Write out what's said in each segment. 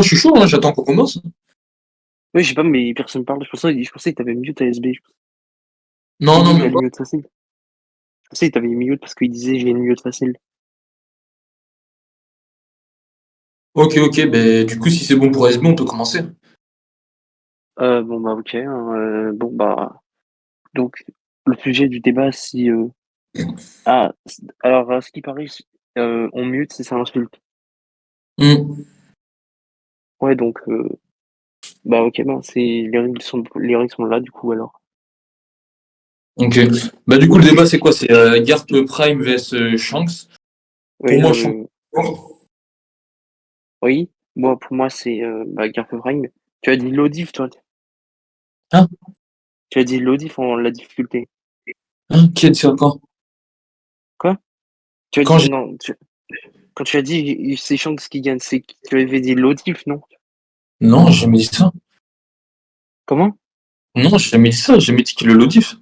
je suis chaud, hein, j'attends qu'on commence. Oui, je sais pas, mais personne parle. Je pensais que t'avais mute ASB. Non, Il non, dit t'as même une pas. mute facile. Je pensais que t'avais mute parce qu'il disait j'ai une mute facile. Ok, ben du coup, si c'est bon pour SB, on peut commencer. Bon bah ok. Bon bah donc le sujet du débat si alors à ce qui paraît on mute c'est ça insulte. Hmm, Ouais donc bah ok ben c'est les règles sont là du coup alors. ok. Bah du coup, le débat, c'est quoi? C'est Garp Prime vs Shanks. Pour Oui moi, Shanks. oui moi pour moi c'est Garp Prime. Tu as dit low diff toi. Hein? Tu as dit low diff en la difficulté. Hein? Qui a dit ça quand? Quoi? Tu as Quand dit j'ai... non. Quand tu as dit c'est Shanks qui gagne, c'est tu avais dit low diff non? Non, j'ai jamais dit ça. Comment? Non, j'ai jamais dit ça. J'ai jamais dit qu'il le loadif.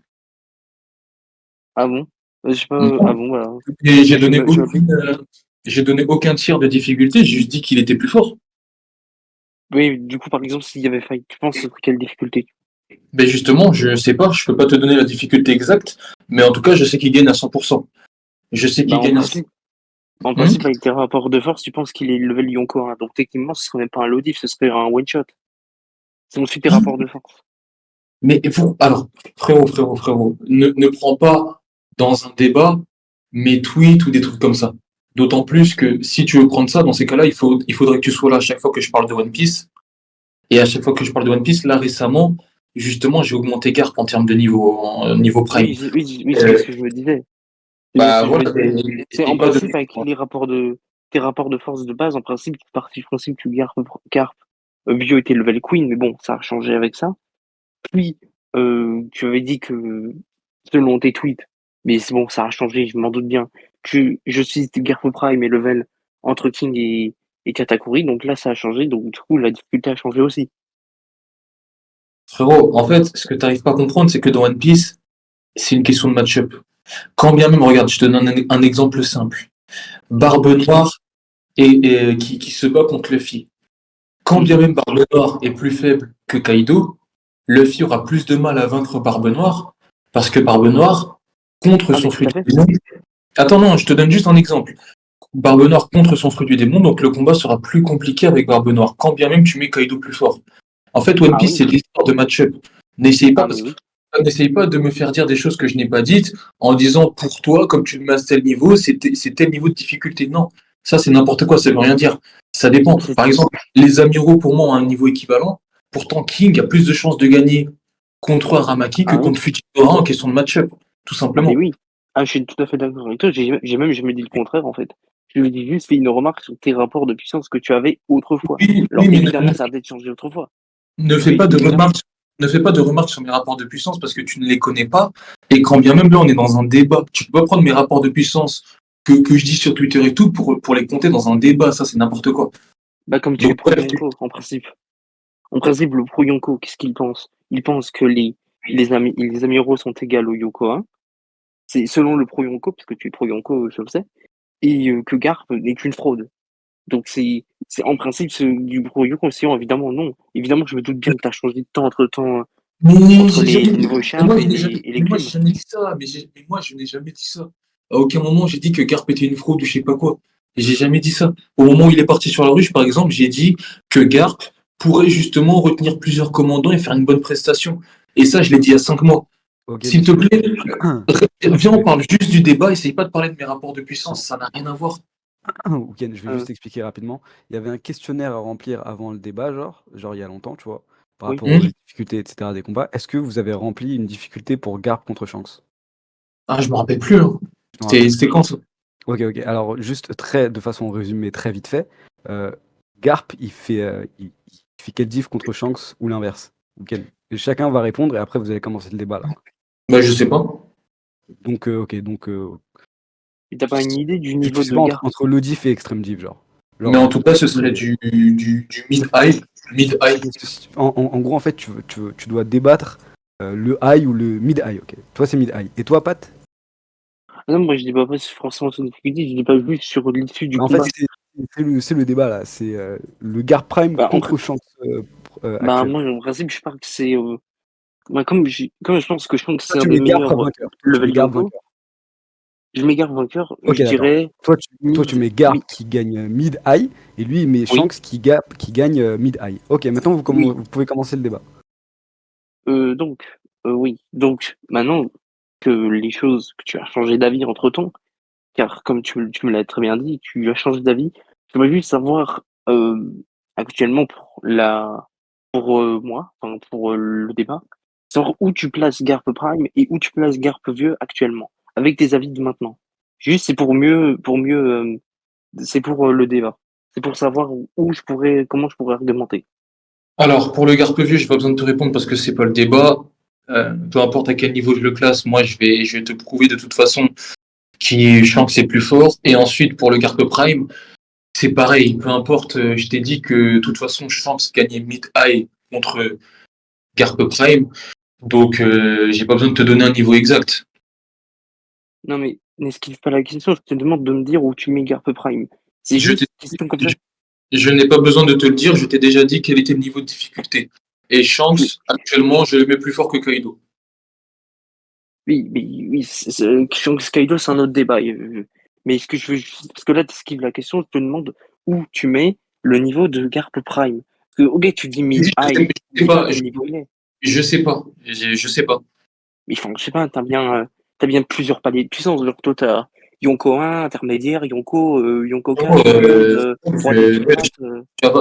Ah bon? Je sais pas, ah Non. bon, voilà. Et Je m'applique. j'ai donné aucun tir de difficulté. J'ai juste dit qu'il était plus fort. Oui, du coup, par exemple, s'il y avait faille, tu penses ce serait quelle difficulté? Ben justement, je sais pas. Je peux pas te donner la difficulté exacte. Mais en tout cas, je sais qu'il gagne à 100%. Je sais Bah, qu'il gagne à 100%. en Hmm. principe, avec tes rapports de force, tu penses qu'il est level Yonko 1. Donc, techniquement, ce serait même pas un low diff, ce serait un one shot. Si on suit tes rapports de force. Mais alors, frérot, ne prends pas dans un débat mes tweets ou des trucs comme ça. D'autant plus que si tu veux prendre ça, dans ces cas-là, il faudrait que tu sois là à chaque fois que je parle de One Piece. Et à chaque fois que je parle de One Piece, là récemment, justement, j'ai augmenté Garp en termes de niveau Prime. Oui, c'est Euh, ce que je me disais. C'est bien ce Bah que je me voilà, disais. C'est essaye en pas de. principe, avec tes rapports de force de base, en principe, tu partis du principe que Garp Bio était level Queen, mais bon, ça a changé avec ça. Puis, tu avais dit que, selon tes tweets, mais c'est bon, ça a changé, je m'en doute bien, que je suis Garou Prime et level entre King et Katakuri, donc là, ça a changé, donc du coup, la difficulté a changé aussi. Frérot, en fait, ce que tu n'arrives pas à comprendre, c'est que dans One Piece, c'est une question de match-up. Quand bien même, regarde, je te donne un exemple simple. Barbe Noire qui se bat contre Luffy. Quand bien Mhm. même Barbe Noire est plus faible que Kaido, Luffy aura plus de mal à vaincre Barbe Noire parce que Barbe Noire, contre Ah, son mais tout fruit à du fait. démon. Attends, non, je te donne juste un exemple. Barbe Noire contre son fruit du démon, donc le combat sera plus compliqué avec Barbe Noire, quand bien même tu mets Kaido plus fort. En fait, One Ah Piece, oui, c'est l'histoire de match-up. N'essaye pas, ah parce mais que oui. n'essaye pas de me faire dire des choses que je n'ai pas dites en disant pour toi, comme tu le mets à tel niveau, c'est tel niveau de difficulté. Non, ça c'est n'importe quoi, ça veut rien dire. Ça dépend. C'est- Par exemple, les amiraux pour moi ont un niveau équivalent. Pourtant, King a plus de chances de gagner contre Aramaki que Ah oui, contre Fujiwara en question de match-up, tout ah mais simplement. oui. Ah, je suis tout à fait d'accord avec toi, j'ai même jamais dit le contraire, en fait. Je lui ai juste fait une remarque sur tes rapports de puissance que tu avais autrefois. Oui, Alors, oui, mais évidemment, ça a peut-être changé autrefois. ne fais Mais pas de évidemment. remarques, ne fais pas de remarques sur mes rapports de puissance parce que tu ne les connais pas. Et quand bien même là, on est dans un débat, tu peux pas prendre mes rapports de puissance que je dis sur Twitter et tout pour les compter dans un débat. Ça, c'est n'importe quoi. Bah, comme tu es Donc, pro bref, Yonko, en principe. En principe, le pro Yonko, qu'est-ce qu'il pense? Il pense que les amiraux sont égaux au Yonko 1. C'est selon le pro Yonko, parce que tu es pro Yonko, je le sais. Et que Garp n'est qu'une fraude. Donc, c'est en principe du pro Yonko. Sinon, évidemment, non. Évidemment, je me doute bien que tu as changé de temps entre mais entre j'ai jamais les dit, niveaux Sharp et les mais moi, j'ai Queens. jamais dit ça. Mais moi, je n'ai jamais dit ça. À aucun moment, j'ai dit que Garp était une fraude ou je sais pas quoi. J'ai jamais dit ça. Au moment où il est parti sur la ruche, par exemple, j'ai dit que Garp pourrait justement retenir plusieurs commandants et faire une bonne prestation. Et ça, je l'ai dit il y a 5 mois. Ok, S'il te monsieur. plaît, viens, on parle juste du débat, essaye pas de parler de mes rapports de puissance, ça n'a rien à voir. Ok, je vais Euh, juste expliquer rapidement. Il y avait un questionnaire à remplir avant le débat, genre il y a longtemps, tu vois, par oui. rapport aux difficultés, etc. des combats. Est-ce que vous avez rempli une difficulté pour Garp contre Shanks? Ah, je me rappelle plus, hein. Je me rappelle C'était quand ça? Ok. Alors, juste de façon résumée, très vite fait, euh, Garp, il fait quel diff contre Shanks ou l'inverse? Ok. Et chacun va répondre et après vous allez commencer le débat là. Bah, je sais pas. Donc, Et t'as pas une idée du je niveau sais de pas Garp? entre low diff et extreme diff, genre. Mais Genre, en tout cas, ce serait du mid-high. Mid-high. en gros, en fait, tu dois débattre le high ou le mid-high, ok. Toi, c'est mid-high. Et toi, Pat? Ah non, moi je dis pas forcément sur difficulté, je dis pas juste sur l'issue du En fait, combat. c'est le débat là. C'est le Garp Prime Bah, contre Shanks bah, actuel. moi, en principe, je pense que c'est. Bah, comme je pense que Shanks, Toi, c'est un tu des mets Garp meilleurs vainqueur. Toi, tu mets level Garp Yonko, vainqueur. je m'égare vainqueur, Ok, je d'accord. dirais Toi, tu mid, mets Garp mid, qui gagne mid-high et lui, il met oui. Shanks qui gagne mid-high. Ok, maintenant Oui. vous pouvez commencer le débat. Donc, oui. Donc, maintenant que les choses, que tu as changé d'avis entre-temps, car comme tu me l'as très bien dit, tu as changé d'avis, j'aimerais juste savoir, actuellement pour moi, enfin, pour le débat, savoir où tu places Garp Prime et où tu places Garp Vieux actuellement, avec tes avis de maintenant. Juste, c'est pour le débat. C'est pour savoir comment je pourrais argumenter. Alors, pour le Garpe vieux, j'ai pas besoin de te répondre parce que c'est pas le débat. Peu importe à quel niveau je le classe, moi je vais te prouver de toute façon je sens que c'est plus fort. Et ensuite, pour le Garpe Prime, c'est pareil, peu importe, je t'ai dit que de toute façon, je pense gagner mid-high contre Garpe Prime. Donc, j'ai pas besoin de te donner un niveau exact. Non, mais n'esquive pas la question, je te demande de me dire où tu mets Garp Prime. C'est Je, t'ai- juste une question comme ça. je n'ai pas besoin de te le dire, je t'ai déjà dit quel était le niveau de difficulté. Et Mais, Shanks, actuellement, je le mets plus fort que Kaido. oui, Kaido, c'est un autre débat. Mais ce que je veux parce que là, tu esquives la question, je te demande où tu mets le niveau de Garp Prime. Parce que, ok, tu dis Je mid-high, sais dis-moi pas, quel niveau il est. je sais pas, je sais pas. Mais enfin, je sais pas, t'as bien plusieurs paliers de puissance. Genre, toi, t'as Yonko 1, intermédiaire, Yonko Oh, 4, mid, roi des tu, pirates.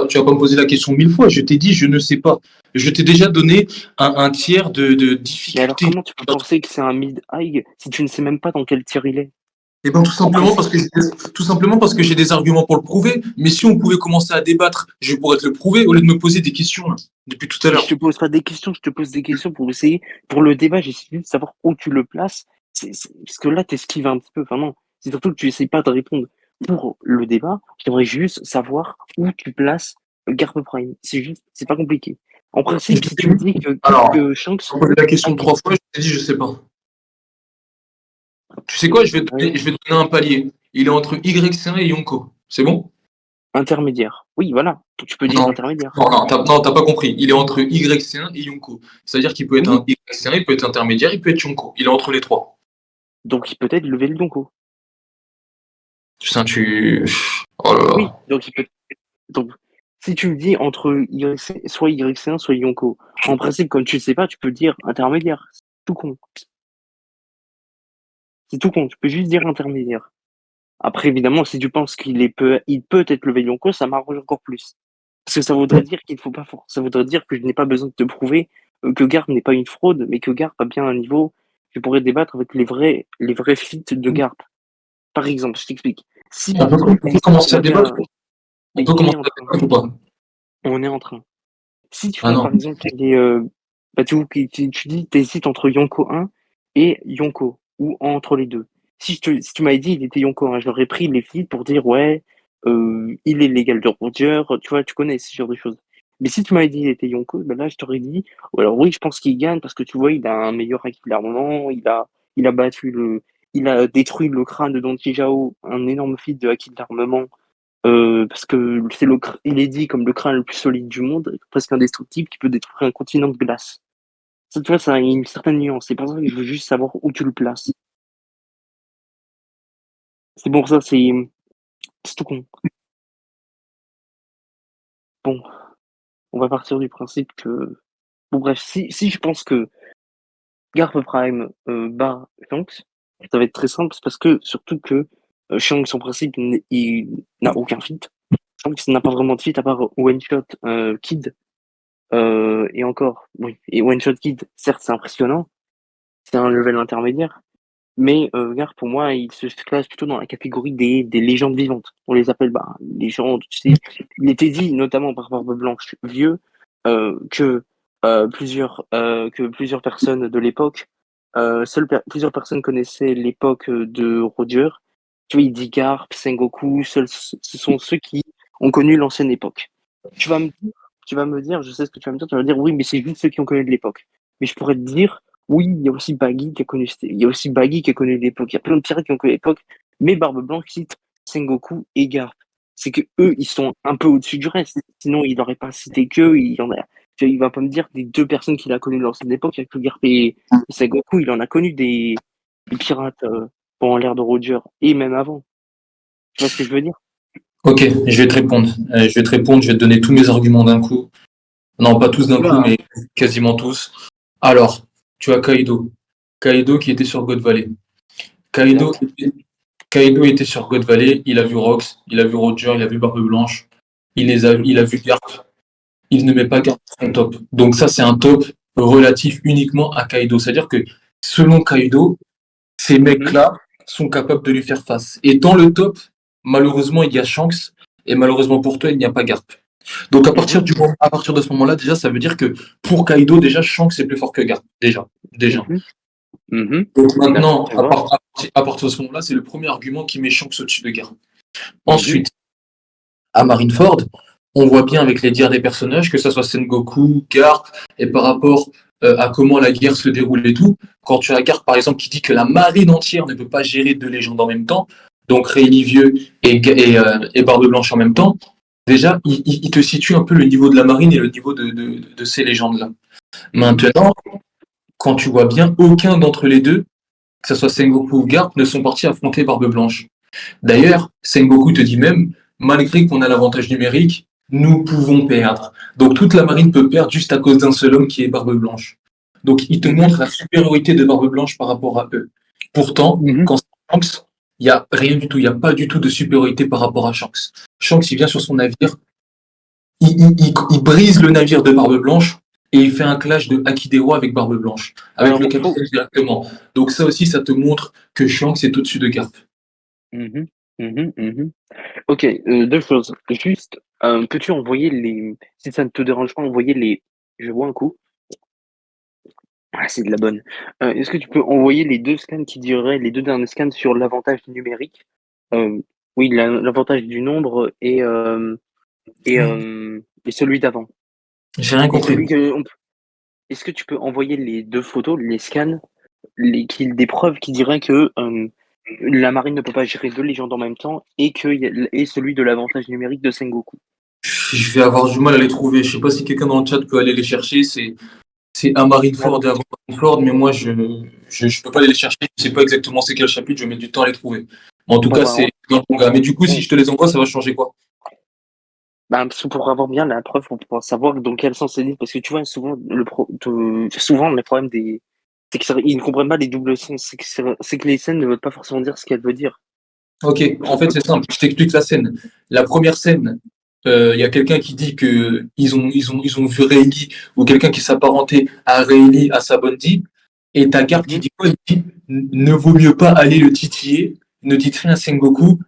tu vas pas me poser la question 1000 fois. Je t'ai dit, je ne sais pas. Je t'ai déjà donné un tiers de Mais alors, difficulté. comment tu peux penser que c'est un mid-high si tu ne sais même pas dans quel tir il est? Et ben, En principe, tout simplement parce que j'ai des arguments pour le prouver. Mais si on pouvait commencer à débattre, je pourrais te le prouver au lieu de me poser des questions là, depuis tout à mais je l'heure. te pose pas des questions, je te pose des questions pour essayer, pour le débat, j'essaie juste de savoir où tu le places. Parce que là, t'esquives un petit peu, vraiment. C'est surtout que tu essayes pas de répondre. Pour le débat, j'aimerais juste savoir où tu places Garp Prime. C'est pas compliqué. En Je principe, si t'ai tu me dit- dis Alors, que Shanks, on posé la ah, question 3 fois, je t'ai dit, je sais pas. Tu sais quoi, ouais, je vais te donner un palier. Il est entre YC1 et Yonko. C'est bon? intermédiaire. Oui, voilà. Donc, tu peux dire Non, intermédiaire. non, t'as pas compris. Il est entre YC1 et Yonko. C'est-à-dire qu'il peut être un Oui, YC1, il peut être intermédiaire, il peut être Yonko. Il est entre les trois. donc il peut être levé le Yonko. Putain, tu. Oh là Oui, là. donc il peut. Donc, si tu me dis entre soit YC1, soit Yonko, en principe, comme tu le sais pas, tu peux dire intermédiaire. C'est tout con. C'est tout con. Tu peux juste dire intermédiaire. Après, évidemment, si tu penses il peut être levé Yonko, ça m'arrange encore plus. Parce que ça voudrait dire qu'il ne faut pas ça voudrait dire que je n'ai pas besoin de te prouver que Garp n'est pas une fraude, mais que Garp a bien un niveau. Je pourrais débattre avec les vrais feats de Garp. Par exemple, je t'explique. Si par exemple, On tu peut hésites commencer à avec débattre? On mais peut commencer à débattre ou pas? on est en train. Si tu Ah vois, non. par exemple, bah, tu dis, t'hésites entre Yonko 1 et Yonko, ou entre les deux. Si tu m'avais dit il était Yonko 1, j'aurais pris les feeds pour dire, ouais, il est légal de Roger, tu vois, tu connais ce genre de choses. Mais si tu m'avais dit il était Yonko, ben là, je t'aurais dit, ou alors oui, je pense qu'il gagne parce que tu vois, il a un meilleur acquis d'armement, il a il a détruit le crâne de Don Chijao, un énorme feat de acquis d'armement parce que il est dit comme le crâne le plus solide du monde, presque indestructible, qui peut détruire un continent de glace. Ça, tu vois, ça a une certaine nuance. C'est pour ça que je veux juste savoir où tu le places. C'est pour ça, c'est tout con. Bon, on va partir du principe que, bon bref, si je pense que Garp Prime bat Shanks, ça va être très simple, c'est parce que surtout que Shanks en principe il n'a aucun feat. Shanks n'a pas vraiment de feat à part One Shot Kid. Et encore, oui. Et One Shot Kid, certes, c'est impressionnant, c'est un level intermédiaire, mais regarde, pour moi, il se classe plutôt dans la catégorie des légendes vivantes. On les appelle bah, légendes, tu sais. Il était dit, notamment par Barbe Blanche vieux, que, que plusieurs personnes de l'époque, plusieurs personnes connaissaient l'époque de Roger. Tu vois, il dit Garp, Sengoku, ce sont ceux qui ont connu l'ancienne époque. Tu vas me tu vas me dire, je sais ce que tu vas me dire, tu vas me dire oui, mais c'est juste ceux qui ont connu de l'époque. Mais je pourrais te dire, oui, il y a aussi Baggy qui a connu, il y a aussi Baggy qui a connu l'époque. Il y a plein de pirates qui ont connu l'époque. Mais Barbe Blanche cite Sengoku et Garp. c'est que eux, ils sont un peu au-dessus du reste. Sinon, il n'aurait pas cité qu'eux. Il va pas me dire des deux personnes qu'il a connues dans cette époque, avec le Garp et Sengoku, il en a connu des pirates pendant l'ère de Roger et même avant. Tu vois ce que je veux dire? Ok, je vais te répondre. Je vais te donner tous mes arguments d'un coup. Non, pas tous d'un coup, mais quasiment tous. Alors, tu as Kaido. Kaido qui était sur God Valley. Kaido était sur God Valley, il a vu Rox, il a vu Roger, il a vu Barbe Blanche, il a vu Garp. Il ne met pas Garp en top. Donc ça, c'est un top relatif uniquement à Kaido. C'est-à-dire que selon Kaido, ces mecs-là sont capables de lui faire face. Et dans le top, malheureusement, il y a Shanks, et malheureusement pour toi, il n'y a pas Garp. Donc à partir de ce moment-là, déjà, ça veut dire que pour Kaido, déjà, Shanks est plus fort que Garp. Déjà. Donc maintenant, à partir de ce moment-là, c'est le premier argument qui met Shanks au-dessus de Garp. Ensuite, à Marineford, on voit bien avec les dires des personnages, que ce soit Sengoku, Garp, et par rapport à comment la guerre se déroule et tout, quand tu as Garp, par exemple, qui dit que la marine entière ne peut pas gérer deux légendes en même temps, donc Rayleigh Vieux et Barbe Blanche en même temps, déjà, il te situe un peu le niveau de la marine et le niveau de ces légendes-là. Maintenant, quand tu vois bien, aucun d'entre les deux, que ce soit Sengoku ou Garp, ne sont partis affronter Barbe Blanche. D'ailleurs, Sengoku te dit même, malgré qu'on a l'avantage numérique, nous pouvons perdre. Donc toute la marine peut perdre juste à cause d'un seul homme qui est Barbe Blanche. Donc il te montre la supériorité de Barbe Blanche par rapport à eux. Pourtant, quand c'est Shanks, il n'y a rien du tout, il n'y a pas du tout de supériorité par rapport à Shanks. Shanks, il vient sur son navire, il brise le navire de Barbe Blanche et il fait un clash de Akidero avec Barbe Blanche, avec le capitaine directement. Donc ça aussi, ça te montre que Shanks est au-dessus de Garp. Ok, deux choses. Juste, peux-tu envoyer si ça ne te dérange pas, envoyer je vois un coup. Ah, c'est de la bonne. Est-ce que tu peux envoyer les deux scans les deux derniers scans sur l'avantage numérique? Oui, l'avantage du nombre et celui d'avant. J'ai rien compris. Est-ce que tu peux envoyer les deux photos, les scans, des preuves qui diraient que la marine ne peut pas gérer deux légendes en même temps et celui de l'avantage numérique de Sengoku? Je vais avoir du mal à les trouver. Je sais pas si quelqu'un dans le chat peut aller les chercher. C'est à Marineford et avant Marineford, mais moi je peux pas aller les chercher. Je sais pas exactement c'est quel chapitre. Je vais mettre du temps à les trouver. Mais en tout cas, c'est dans le manga. Mais du coup, si je te les envoie, ça va changer quoi? Parce que pour avoir bien la preuve, pour pouvoir savoir dans quel sens c'est dit, parce que tu vois, souvent, les problèmes c'est qu'ils ne comprennent pas les doubles sens, c'est que les scènes ne veulent pas forcément dire ce qu'elles veulent dire. Ok, en fait, c'est simple. Je t'explique la scène. La première scène, il y a quelqu'un qui dit que ils ont vu Rayleigh ou quelqu'un qui s'apparentait à Rayleigh, à Sabondi, et ta garde qui dit quoi? Il dit ne vaut mieux pas aller le titiller, ne dites rien à Sengoku.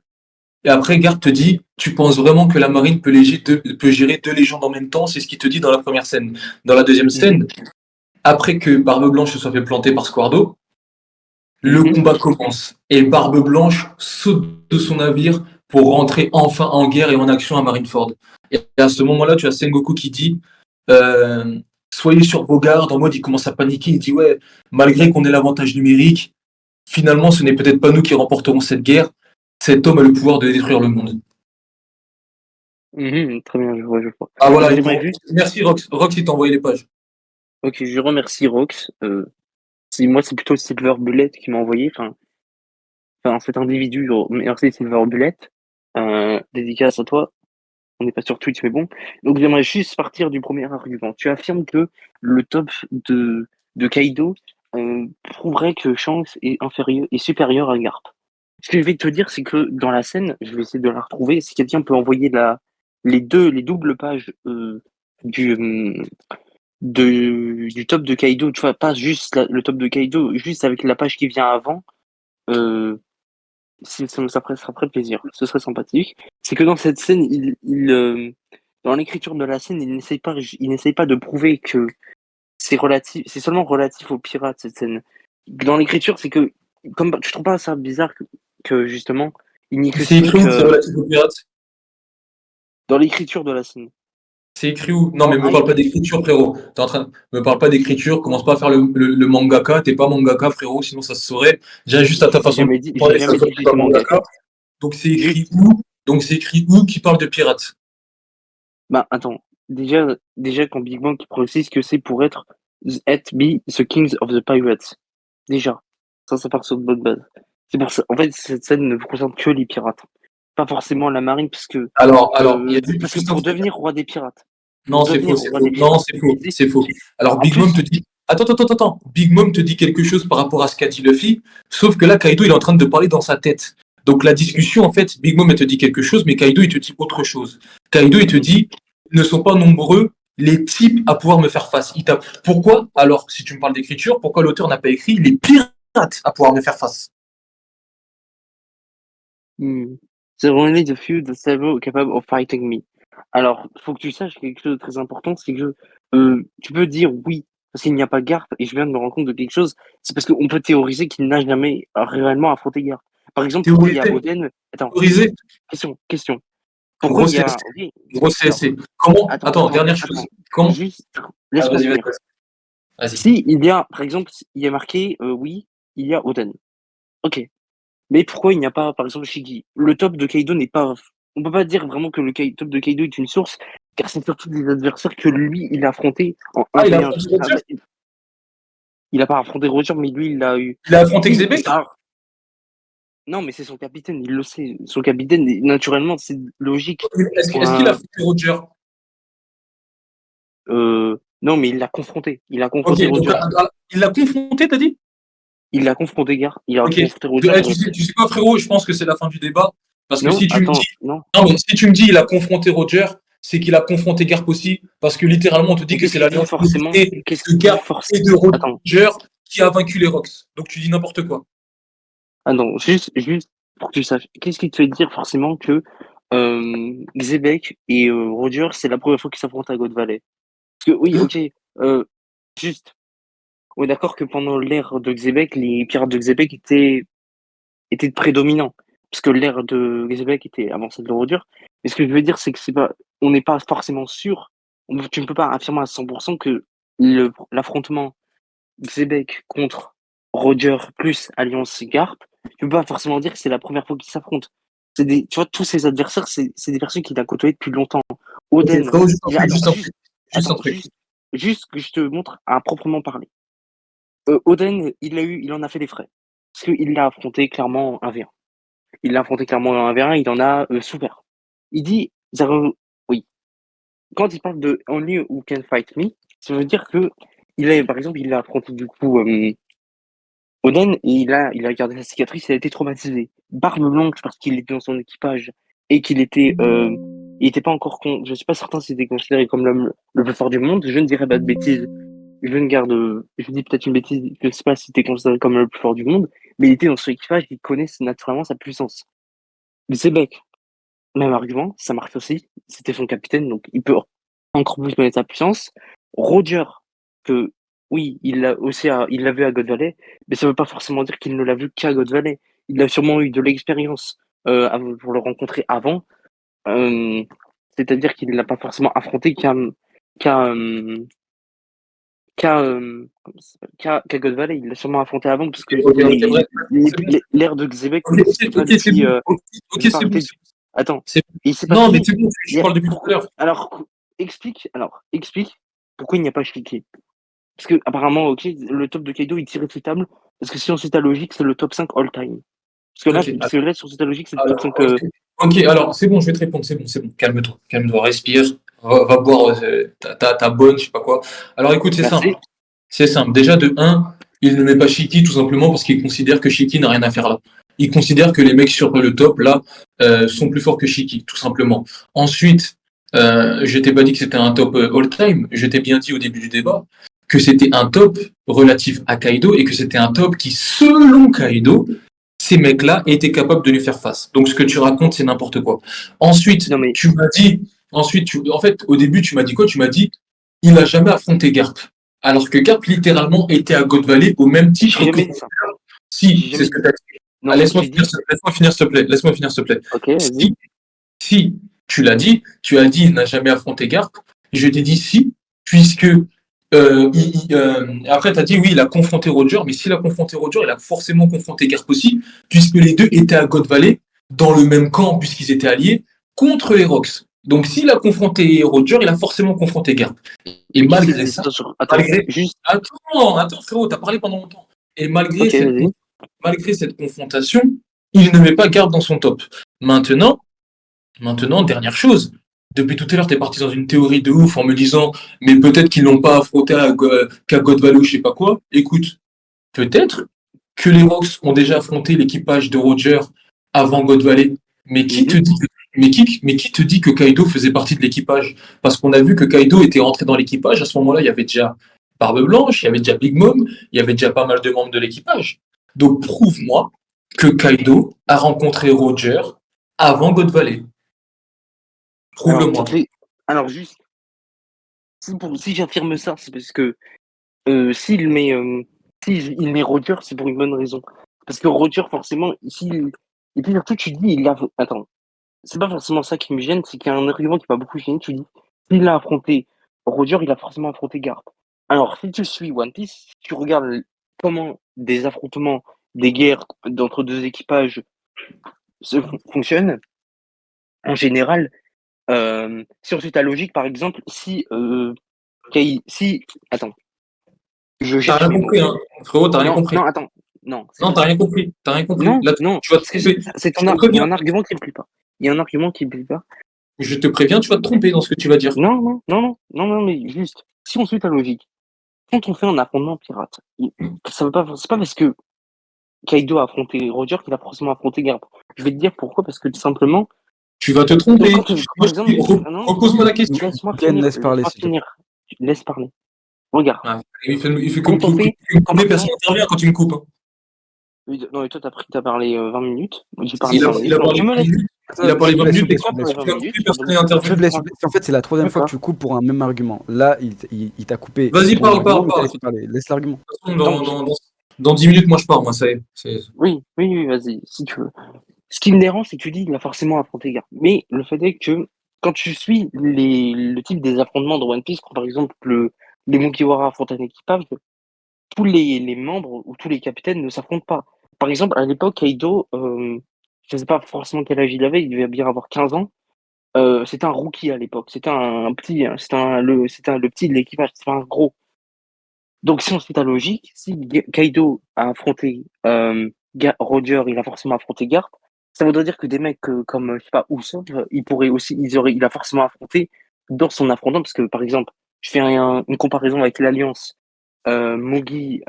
Et après, Garp te dit, tu penses vraiment que la marine peut gérer deux légendes en même temps? C'est ce qu'il te dit dans la première scène. Dans la deuxième scène, après que Barbe Blanche se soit fait planter par Squardo, le combat commence. Et Barbe Blanche saute de son navire pour rentrer enfin en guerre et en action à Marineford. Et à ce moment-là, tu as Sengoku qui dit soyez sur vos gardes. En mode, il commence à paniquer. Il dit ouais, malgré qu'on ait l'avantage numérique, finalement, ce n'est peut-être pas nous qui remporterons cette guerre. Cet homme a le pouvoir de détruire le monde. Très bien, je vois. Ah voilà, merci Rox. Rox, il t'a envoyé les pages. Ok, je remercie Rox. Moi, c'est plutôt Silver Bullet qui m'a envoyé. Enfin, cet individu, merci Silver Bullet. Dédicace à toi. On n'est pas sur Twitch, mais bon. Donc, j'aimerais juste partir du premier argument. Tu affirmes que le top de Kaido prouverait que Shanks est supérieur à Garp. Ce que je vais te dire, c'est que dans la scène, je vais essayer de la retrouver. Si quelqu'un peut envoyer les doubles pages du top de Kaido, tu vois, pas juste le top de Kaido, juste avec la page qui vient avant, ça ferait plaisir. Ce serait sympathique. C'est que dans cette scène, dans l'écriture de la scène, il n'essaye pas de prouver que c'est seulement relatif aux pirates, cette scène. Dans l'écriture, c'est que, tu trouves pas ça bizarre que justement, il n'y ait que c'est écrit où c'est relatif aux pirates? Dans l'écriture de la scène. C'est écrit où? Non, mais me parle pas d'écriture, frérot. Me parle pas d'écriture, commence pas à faire le mangaka, t'es pas mangaka, frérot, sinon ça se saurait. Déjà, juste à ta façon de parler, ça se voit que t'es pas mangaka. Donc c'est écrit où Donc c'est écrit où qui parle de pirates? Bah, attends. Déjà, quand Big Bang précise que c'est pour être be the kings of the pirates. Déjà. Ça part sur de bonne base. C'est pour ça. En fait, cette scène ne concerne que les pirates. Pas forcément la marine, Alors, il y a parce que juste un pour truc. devenir roi des pirates. Non, c'est faux, c'est faux. Non, c'est faux, c'est faux. Alors, En Big plus- Mom te dit. Attends. Big Mom te dit quelque chose par rapport à ce qu'a dit Luffy, sauf que là, Kaido, il est en train de parler dans sa tête. Donc, la discussion, en fait, Big Mom, elle te dit quelque chose, mais Kaido, il te dit autre chose. Kaido, il te dit, ils ne sont pas nombreux les types à pouvoir me faire face. Pourquoi, alors, si tu me parles d'écriture, pourquoi l'auteur n'a pas écrit les pirates à pouvoir me faire face? There are only the few that several capable of fighting me. Alors, faut que tu saches quelque chose de très important, c'est que tu peux dire oui, parce qu'il n'y a pas Garp, et je viens de me rendre compte de quelque chose, c'est parce qu'on peut théoriser qu'il n'a jamais réellement affronté Garp. Par exemple, pourquoi il y a Théorisé, Oden? Attends, théorisé, question. Pourquoi gros il y a... CSC, Oui, gros CSC. Comment, attends, dernière chose. Comment, juste, ah, laisse-moi vas-y, finir. vas-y. Si il y a, par exemple, il y a marqué, oui, il y a Oden. Ok. Mais pourquoi il n'y a pas, par exemple, Shiggy? Le top de Kaido n'est pas. On peut pas dire vraiment que le top de Kaido est une source, car c'est surtout des adversaires que lui, il a affronté en Ah, il a 1v1. affronté Roger? Il a pas affronté Roger, mais lui, il l'a eu. Il a affronté Oui, Xebec? non, mais c'est son capitaine, il le sait. Son capitaine, naturellement, c'est logique. Est-ce qu'il a affronté Roger? Non, mais il l'a confronté. Il a Ok, confronté donc Roger. il l'a confronté, t'as dit? Il l'a confronté, gars. Il a Ok. confronté Roger. Tu sais quoi, frérot, je pense que c'est la fin du débat. Parce que Non, si tu me attends, dis, non. non, mais si tu me dis il a confronté Roger, c'est qu'il a confronté Garp aussi. Parce que littéralement, on te dit Mais que qu'est-ce c'est qu'il dit l'alliance forcément? Qu'est-ce de qu'il dit Garp et de Attends. Roger qui a vaincu les Rocks. Donc tu dis n'importe quoi. Ah non, juste pour que tu saches, qu'est-ce qui te fait dire forcément que Xebec et Roger, c'est la première fois qu'ils s'affrontent à God Valley? Parce que oui, ok, juste, on est d'accord que pendant l'ère de Xebec, les pirates de Xebec étaient prédominants, parce que l'ère de Xebec était avant celle de Roger. Mais ce que je veux dire, c'est que c'est pas, on n'est pas forcément sûr, tu ne peux pas affirmer à 100% que l'affrontement Xebec contre Roger plus Alliance Garp, tu peux pas forcément dire que c'est la première fois qu'ils s'affrontent. Tu vois, tous ces adversaires, c'est des personnes qu'il a côtoyées depuis longtemps. Ok, Oden, frérot, juste un truc, attends, juste un truc. Juste un truc. juste que je te montre à proprement parler. Oden, il en a fait les frais. Parce qu'il l'a affronté clairement en 1v1. Il l'a affronté clairement en 1v1, il en a souffert. Il dit, oui. Quand il parle de Only Who Can Fight Me, ça veut dire que par exemple, il a affronté du coup Oden, il a gardé sa cicatrice, il a été traumatisé. Barbe blanche parce qu'il était dans son équipage et il était pas encore je suis pas certain s'il était considéré comme l'homme le plus fort du monde. Je ne dirais pas de bêtises. Je dis peut-être une bêtise. Je sais pas s'il était considéré comme le plus fort du monde, mais il était dans son équipage, il connaît naturellement sa puissance. Zebek, même argument, ça marche aussi. C'était son capitaine, donc il peut encore plus connaître sa puissance. Roger, que oui, il l'a vu à God Valley, mais ça veut pas forcément dire qu'il ne l'a vu qu'à God Valley. Il a sûrement eu de l'expérience pour le rencontrer avant. Euh, C'est-à-dire qu'il ne l'a pas forcément affronté qu'à euh, comment ça s'appelle qu'à God Valley. Il l'a sûrement affronté avant parce que Ok, bref, l'ère de Xebec ok, n'existait pas c'est depuis. bon. Ok, c'est bon. Attends, C'est bon. il s'est Non, mais passé. c'est bon, je parle depuis tout à l'heure. Alors, explique pourquoi il n'y a pas Shiki. Parce que, apparemment, ok, le top de Kaido est irréfutable. Parce que si on suit ta logique, c'est le top 5 all time. Ok, Parce que là, sur ta logique, c'est le top alors, 5. ok, alors c'est bon, je vais te répondre, c'est bon, calme-toi, respire, va boire ta bonne, je sais pas quoi. Alors écoute, Merci. c'est simple. Déjà de un, il ne met pas Shiki tout simplement parce qu'il considère que Shiki n'a rien à faire là. Il considère que les mecs sur le top là sont plus forts que Shiki, tout simplement. Ensuite, je t'ai pas dit que c'était un top all-time, je t'ai bien dit au début du débat que c'était un top relatif à Kaido et que c'était un top qui, selon Kaido, ces mecs-là étaient capables de lui faire face. Donc ce que tu racontes, c'est n'importe quoi. Ensuite, Non, mais tu m'as dit, en fait, au début, tu m'as dit quoi? Tu m'as dit, il n'a jamais affronté Garp. Alors que Garp, littéralement, était à God Valley au même titre j'ai que. jamais dit ça. Si, J'ai c'est jamais ce que dit tu as ça. dit. Non, Ah, laisse-moi j'ai dit. finir, s'il te plaît. Laisse-moi finir, s'il te plaît. Ok, vas-y. Si tu l'as dit, tu as dit, il n'a jamais affronté Garp. Je t'ai dit si, puisque après, tu as dit oui, il a confronté Roger, mais s'il a confronté Roger, il a forcément confronté Garp aussi, puisque les deux étaient à God Valley dans le même camp, puisqu'ils étaient alliés, contre les Rocks. Donc s'il a confronté Roger, il a forcément confronté Garp. Et malgré ça, Attends, malgré... juste. Attends frérot, t'as parlé pendant longtemps. Et Ok, vas-y. malgré cette confrontation, il ne met pas Garp dans son top. Maintenant, dernière chose, depuis tout à l'heure, t'es parti dans une théorie de ouf en me disant, mais peut-être qu'ils l'ont pas affronté qu'à God Valley ou je sais pas quoi. Écoute, peut-être que les Rocks ont déjà affronté l'équipage de Roger avant God Valley. Mais qui te dit que Kaido faisait partie de l'équipage? Parce qu'on a vu que Kaido était rentré dans l'équipage. À ce moment-là, il y avait déjà Barbe Blanche, il y avait déjà Big Mom, il y avait déjà pas mal de membres de l'équipage. Donc prouve-moi que Kaido a rencontré Roger avant God Valley. Prouve-le-moi. Alors juste, si j'affirme ça, c'est parce que s'il met Roger, c'est pour une bonne raison. Parce que Roger, forcément, et puis surtout, tu dis, attends, c'est pas forcément ça qui me gêne, c'est qu'il y a un argument qui m'a beaucoup gêné, tu dis, s'il a affronté Roger, il a forcément affronté Garp. Alors, si tu suis One Piece, si tu regardes comment des affrontements, des guerres d'entre deux équipages fonctionnent, en général, si on suit ta logique, par exemple, attends, je T'as cherche rien mes mots. compris, hein. Frérot, t'as rien compris. Non, attends, non. Non, t'as rien compris. T'as rien compris. Non, Là, non, tu vas te parce que tromper. c'est ton Je te argument. Il y a préviens. un argument qui me plaît pas. Il y a un argument qui me plaît pas. Je te préviens, tu vas te tromper dans ce que tu vas dire. Non, mais juste, si on suit ta logique, quand on fait un affrontement pirate, c'est pas parce que Kaido a affronté Roger qu'il a forcément affronté Garp. Je vais te dire pourquoi, parce que tout simplement, Tu vas te tromper. par exemple, Repose-moi la question. laisse-moi Ken, laisse parler, s'il te plaît. finir. Laisse parler. Regarde. Ah, il fait Quand on fait, personne n'intervient quand tu me coupes. Hein. non, et toi, t'as parlé 20 minutes. J'ai parlé Il 20 a minutes. parlé 20 minutes. Il a parlé 20 minutes. Personne n'est intervenu. En fait, c'est la troisième fois que tu coupes pour un même argument. Là, il t'a coupé. Vas-y, pour un parle. argument, mais t'as laissé parler. Laisse l'argument. Dans 10 minutes, moi, je pars. Moi, ça y est. Oui, vas-y, si tu veux. Ce qui me dérange, c'est que tu dis qu'il a forcément affronté Garp. Mais le fait est que quand tu suis le type des affrontements de One Piece, quand par exemple les Mugiwara affrontent un équipage, tous les membres ou tous les capitaines ne s'affrontent pas. Par exemple, à l'époque, Kaido, je ne sais pas forcément quel âge il avait, il devait bien avoir 15 ans. C'était un rookie à l'époque. C'était un petit, c'était le petit de l'équipage, c'était pas un gros. Donc, si on suit ta logique, si Kaido a affronté Roger, il a forcément affronté Garp, ça voudrait dire que des mecs comme, je sais pas, Usopp, il a forcément affronté dans son affrontement, parce que, par exemple, je fais une comparaison avec l'Alliance, Mugi,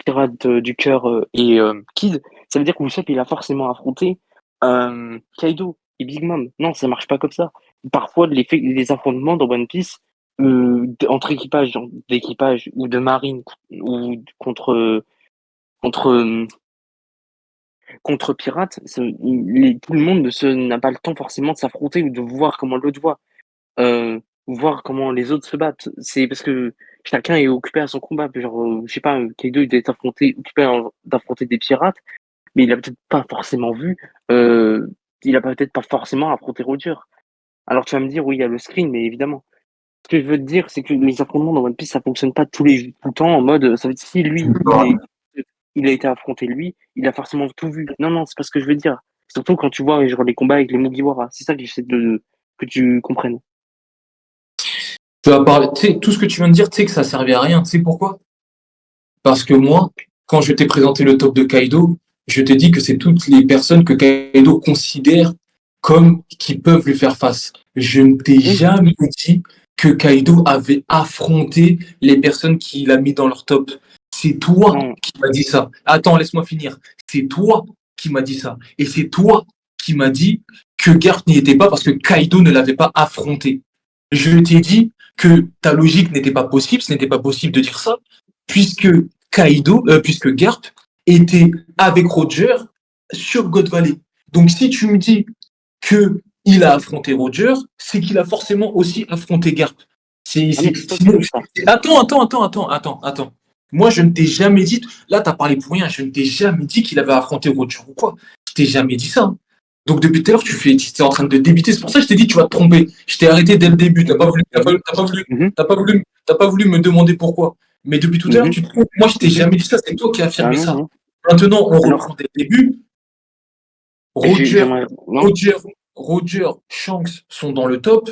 Pirate du Cœur et Kid, ça veut dire qu'Usopp, il a forcément affronté Kaido et Big Mom. Non, ça marche pas comme ça. Parfois, les affrontements dans One Piece, entre équipages, genre d'équipage ou de marine ou contre contre pirates, tout le monde n'a pas le temps forcément de s'affronter ou de voir comment l'autre voit, voir comment les autres se battent. C'est parce que chacun est occupé à son combat. Genre, je sais pas, Kaido il doit être occupé d'affronter des pirates, mais il a peut-être pas forcément vu, il a peut-être pas forcément affronté Roger. Alors tu vas me dire, oui, il y a le screen, mais évidemment. Ce que je veux te dire, c'est que les affrontements dans One Piece, ça fonctionne pas tout le temps en mode, ça veut dire si lui, il a été affronté lui, il a forcément tout vu. Non, c'est pas ce que je veux dire. Surtout quand tu vois genre les combats avec les Mugiwara. C'est ça que j'essaie que tu comprennes. Tu vas parler, tu sais, tout ce que tu viens de dire, tu sais que ça servait à rien. Tu sais pourquoi? Parce que moi, quand je t'ai présenté le top de Kaido, je t'ai dit que c'est toutes les personnes que Kaido considère comme qui peuvent lui faire face. Je ne t'ai jamais dit que Kaido avait affronté les personnes qu'il a mis dans leur top. C'est toi qui m'as dit ça. Attends, laisse-moi finir. C'est toi qui m'as dit ça. Et c'est toi qui m'as dit que Garp n'y était pas parce que Kaido ne l'avait pas affronté. Je t'ai dit que ta logique n'était pas possible, ce n'était pas possible de dire ça, puisque puisque Garp était avec Roger sur God Valley. Donc si tu me dis que il a affronté Roger, c'est qu'il a forcément aussi affronté Garp. Attends. Moi, je ne t'ai jamais dit, là, tu as parlé pour rien, je ne t'ai jamais dit qu'il avait affronté Roger ou quoi. Je t'ai jamais dit ça. Donc, depuis tout à l'heure, tu es en train de débiter. C'est pour ça que je t'ai dit, tu vas te tromper. Je t'ai arrêté dès le début. T'as pas voulu me demander pourquoi. Mais depuis tout à l'heure, tu te trompes. Moi, je t'ai jamais dit ça. C'est toi qui as affirmé ça. Maintenant, on reprend dès le début. Roger, J'aimerais. Non? Roger, Roger, Shanks sont dans le top.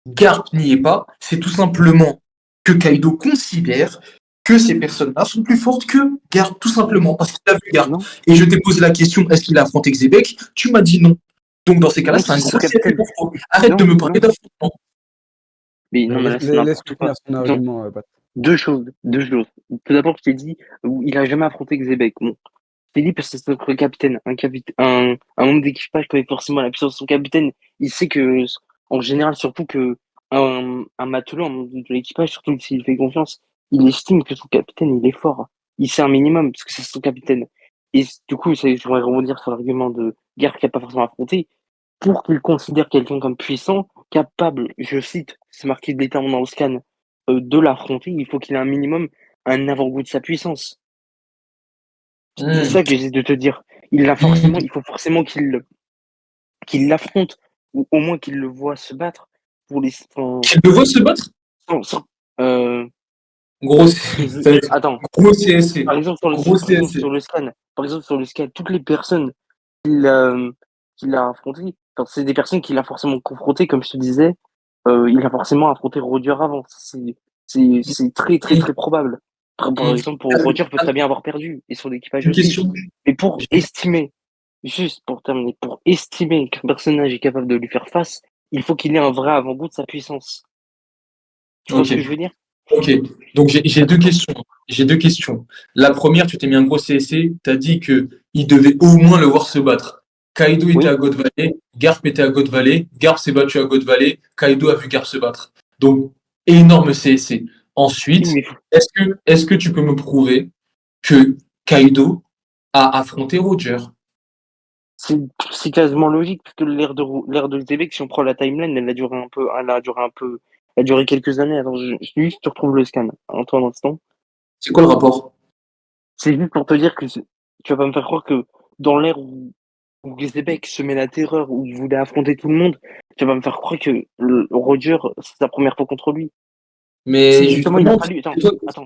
Garp n'y est pas. C'est tout simplement que Kaido considère que ces personnes-là sont plus fortes que Garp, tout simplement, parce qu'il a vu Garp. Non? Et je t'ai posé la question, est-ce qu'il a affronté Xebec? Tu m'as dit non. Donc dans ces cas-là, Non, c'est un c'est son gros CF capitaine. pour toi. Arrête de Non, me parler non. d'affrontement. Mais non, mais là, c'est n'importe Laisse-le quoi. finir son Non, argument, Pat. deux choses. Tout d'abord, je t'ai dit, il a jamais affronté Xebec. Bon, je t'ai dit parce que c'est notre capitaine. Un membre d'équipage connaît forcément la puissance de son capitaine. Il sait que, en général, surtout que un matelot, un membre de l'équipage, surtout s'il fait confiance, il estime que son capitaine, il est fort. Il sait un minimum parce que c'est son capitaine. Et du coup, j'aimerais rebondir sur l'argument de guerre qu'il n'a pas forcément affronté. Pour qu'il considère quelqu'un comme puissant, capable, je cite, c'est marqué littéralement dans le scan, de l'affronter, il faut qu'il ait un minimum un avant-goût de sa puissance. C'est ça que j'essaie de te dire. Il faut forcément qu'il l'affronte, ou au moins qu'il le voit se battre pour les. Tu le vois se battre? Sans- euh, Gros, qu'ils- ça va être attends, gros CSC. Gros par exemple CSC. sur le scan, toutes les personnes qu'il a affrontées, enfin, c'est des personnes qu'il a forcément confrontées, comme je te disais, il a forcément affronté Roger avant. C'est très, très, très probable. Par exemple, pour Roger peut très bien avoir perdu, et son équipage Une aussi. question. Mais pour estimer, juste pour terminer, pour estimer qu'un personnage est capable de lui faire face, il faut qu'il ait un vrai avant-goût de sa puissance. Tu vois ce Ok. que je veux dire? Ok, donc j'ai deux questions. J'ai deux questions. La première, tu t'es mis un gros CSC, tu as dit que il devait au moins le voir se battre. Kaido était à Oui? God Valley, Garp était à God Valley, Garp s'est battu à God Valley, Kaido a vu Garp se battre. Donc, énorme CSC. Oui, Ensuite, mais est-ce que tu peux me prouver que Kaido a affronté Roger? c'est quasiment logique, parce que l'ère de Québec, si on prend la timeline, elle a duré quelques années. Attends, juste, tu retrouves le scan. Attends un instant. C'est quoi le rapport? C'est juste pour te dire que tu vas pas me faire croire que dans l'ère où Québec se met la terreur, où il voulait affronter tout le monde, tu vas pas me faire croire que Roger, c'est sa première fois contre lui. C'est Mais justement, il a justement, fallu.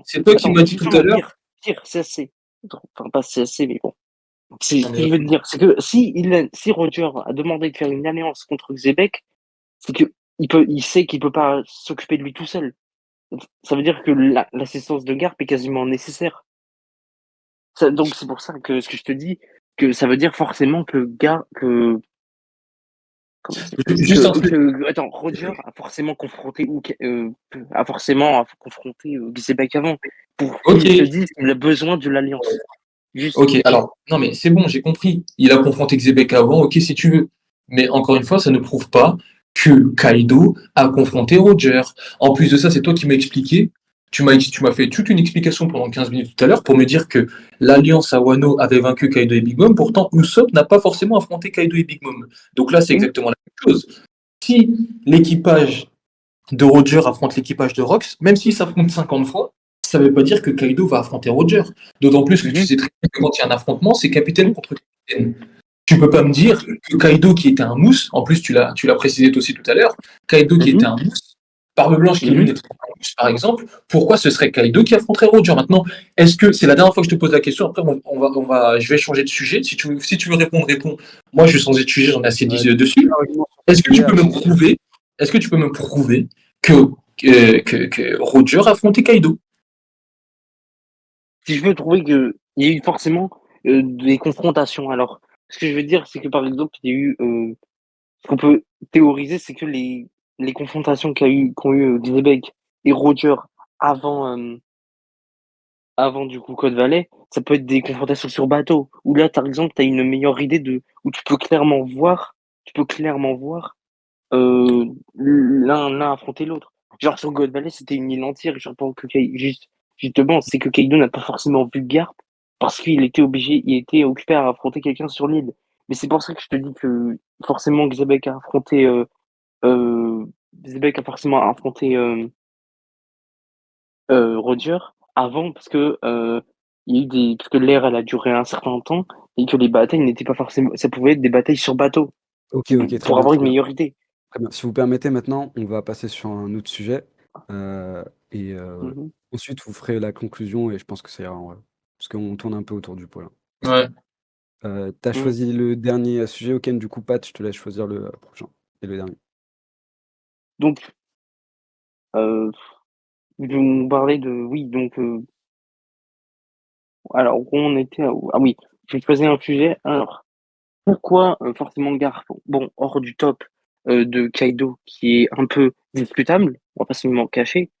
c'est toi qui Attends, m'as dit tout justement, à l'heure. pire, c'est assez. Enfin, pas c'est assez, mais bon. C'est Non, ce que mais je veux te dire, c'est que si Roger a demandé de faire une alliance contre Xebec, c'est que il sait qu'il peut pas s'occuper de lui tout seul. Ça veut dire que l'assistance de Garp est quasiment nécessaire. Donc c'est pour ça que ce que je te dis, que ça veut dire forcément que comment dire, juste un truc. attends, Roger a forcément confronté a forcément confronté Xebec avant pour Ok, qu'il se dise qu'il a besoin de l'alliance. Juste. ok, alors, non mais c'est bon, j'ai compris. Il a confronté Xebec avant, ok, si tu veux. Mais encore une fois, ça ne prouve pas que Kaido a confronté Roger. En plus de ça, c'est toi qui m'as expliqué. Tu m'as fait toute une explication pendant 15 minutes tout à l'heure pour me dire que l'Alliance à Wano avait vaincu Kaido et Big Mom. Pourtant, Usopp n'a pas forcément affronté Kaido et Big Mom. Donc là, c'est Oui. exactement la même chose. Si l'équipage de Roger affronte l'équipage de Rox, même s'ils s'affrontent 50 fois, ça ne veut pas dire que Kaido va affronter Roger. D'autant plus que tu Mhm. sais très bien que quand il y a un affrontement, c'est capitaine contre capitaine. Tu peux pas me dire que Kaido qui était un mousse, en plus tu l'as précisé aussi tout à l'heure, Kaido qui était Mhm. un mousse, Barbe Blanche qui lui Mhm. n'était pas un mousse par exemple, pourquoi ce serait Kaido qui affronterait Roger? Maintenant, est-ce que c'est la dernière fois que je te pose la question? Après, je vais changer de sujet. Si tu veux répondre, réponds. Moi, je vais changer de sujet, j'en ai assez dit dessus. Argument sur Est-ce ce que tu sujet, peux me après, prouver, est-ce que tu peux me prouver que Roger a affronté Kaido? Si je veux trouver qu'il y a eu forcément des confrontations. Alors, ce que je veux dire, c'est que par exemple, il y a eu, ce qu'on peut théoriser, c'est que les confrontations qu'ont eu Glebeck et Roger avant, avant du coup Code Valley, ça peut être des confrontations sur bateau. Où là, par exemple, tu as une meilleure idée où tu peux clairement voir l'un affronter l'autre. Genre sur God Valley, c'était une île entière. Genre pendant que justement, c'est que Kaido n'a pas forcément vu Garp parce il était occupé à affronter quelqu'un sur l'île. Mais c'est pour ça que je te dis que forcément Xebec a forcément affronté Roger avant parce que l'ère elle a duré un certain temps et que les batailles n'étaient pas forcément, ça pouvait être des batailles sur bateau ok, très pour bien, avoir très une bien, meilleure idée. très bien. Si vous permettez, maintenant, on va passer sur un autre sujet. Et Mhm. ensuite, vous ferez la conclusion et je pense que ça ira en vrai. Parce qu'on tourne un peu autour du pot là. Ouais. T'as Mmh. choisi le dernier sujet, Oken, du coup, Pat, je te laisse choisir le prochain et le dernier. Donc, heu, on parlait de oui, donc, alors où on était à où? Ah oui, j'ai choisi un sujet. Alors, pourquoi, forcément Garp? Bon, hors du top, de Kaido qui est un peu discutable, on va pas se le cacher,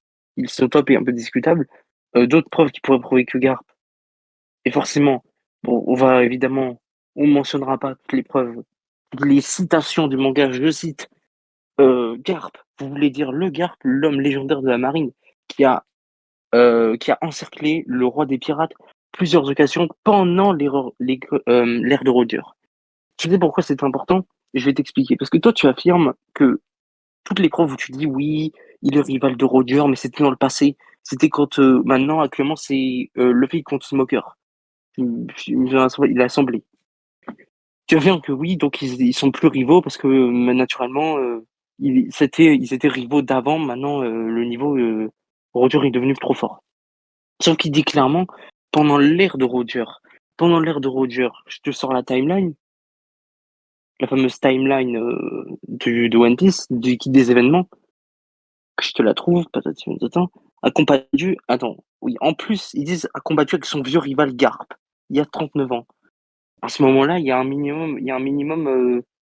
son top est un peu discutable, d'autres preuves qui pourraient prouver que Garp et forcément, bon, on mentionnera pas toutes les preuves, toutes les citations du manga, je cite, Garp, vous voulez dire le Garp, l'homme légendaire de la marine qui qui a encerclé le roi des pirates plusieurs occasions pendant l'ère de Roger. Tu sais pourquoi c'est important? Je vais t'expliquer. Parce que toi, tu affirmes que toutes les preuves où tu dis oui, il est rival de Roger, mais c'était dans le passé. C'était quand maintenant, actuellement, c'est Luffy contre Smoker. Il a assemblé. Tu affirmes que oui, donc ils sont plus rivaux parce que naturellement, ils étaient rivaux d'avant. Maintenant, le niveau Roger est devenu trop fort. Sauf qu'il dit clairement pendant l'ère de Roger. Pendant l'ère de Roger, je te sors la timeline, la fameuse timeline de One Piece, des événements, que je te la trouve, patati patata, a combattu, attends, oui, en plus, ils disent a combattu avec son vieux rival Garp, il y a 39 ans. À ce moment-là, il y a un minimum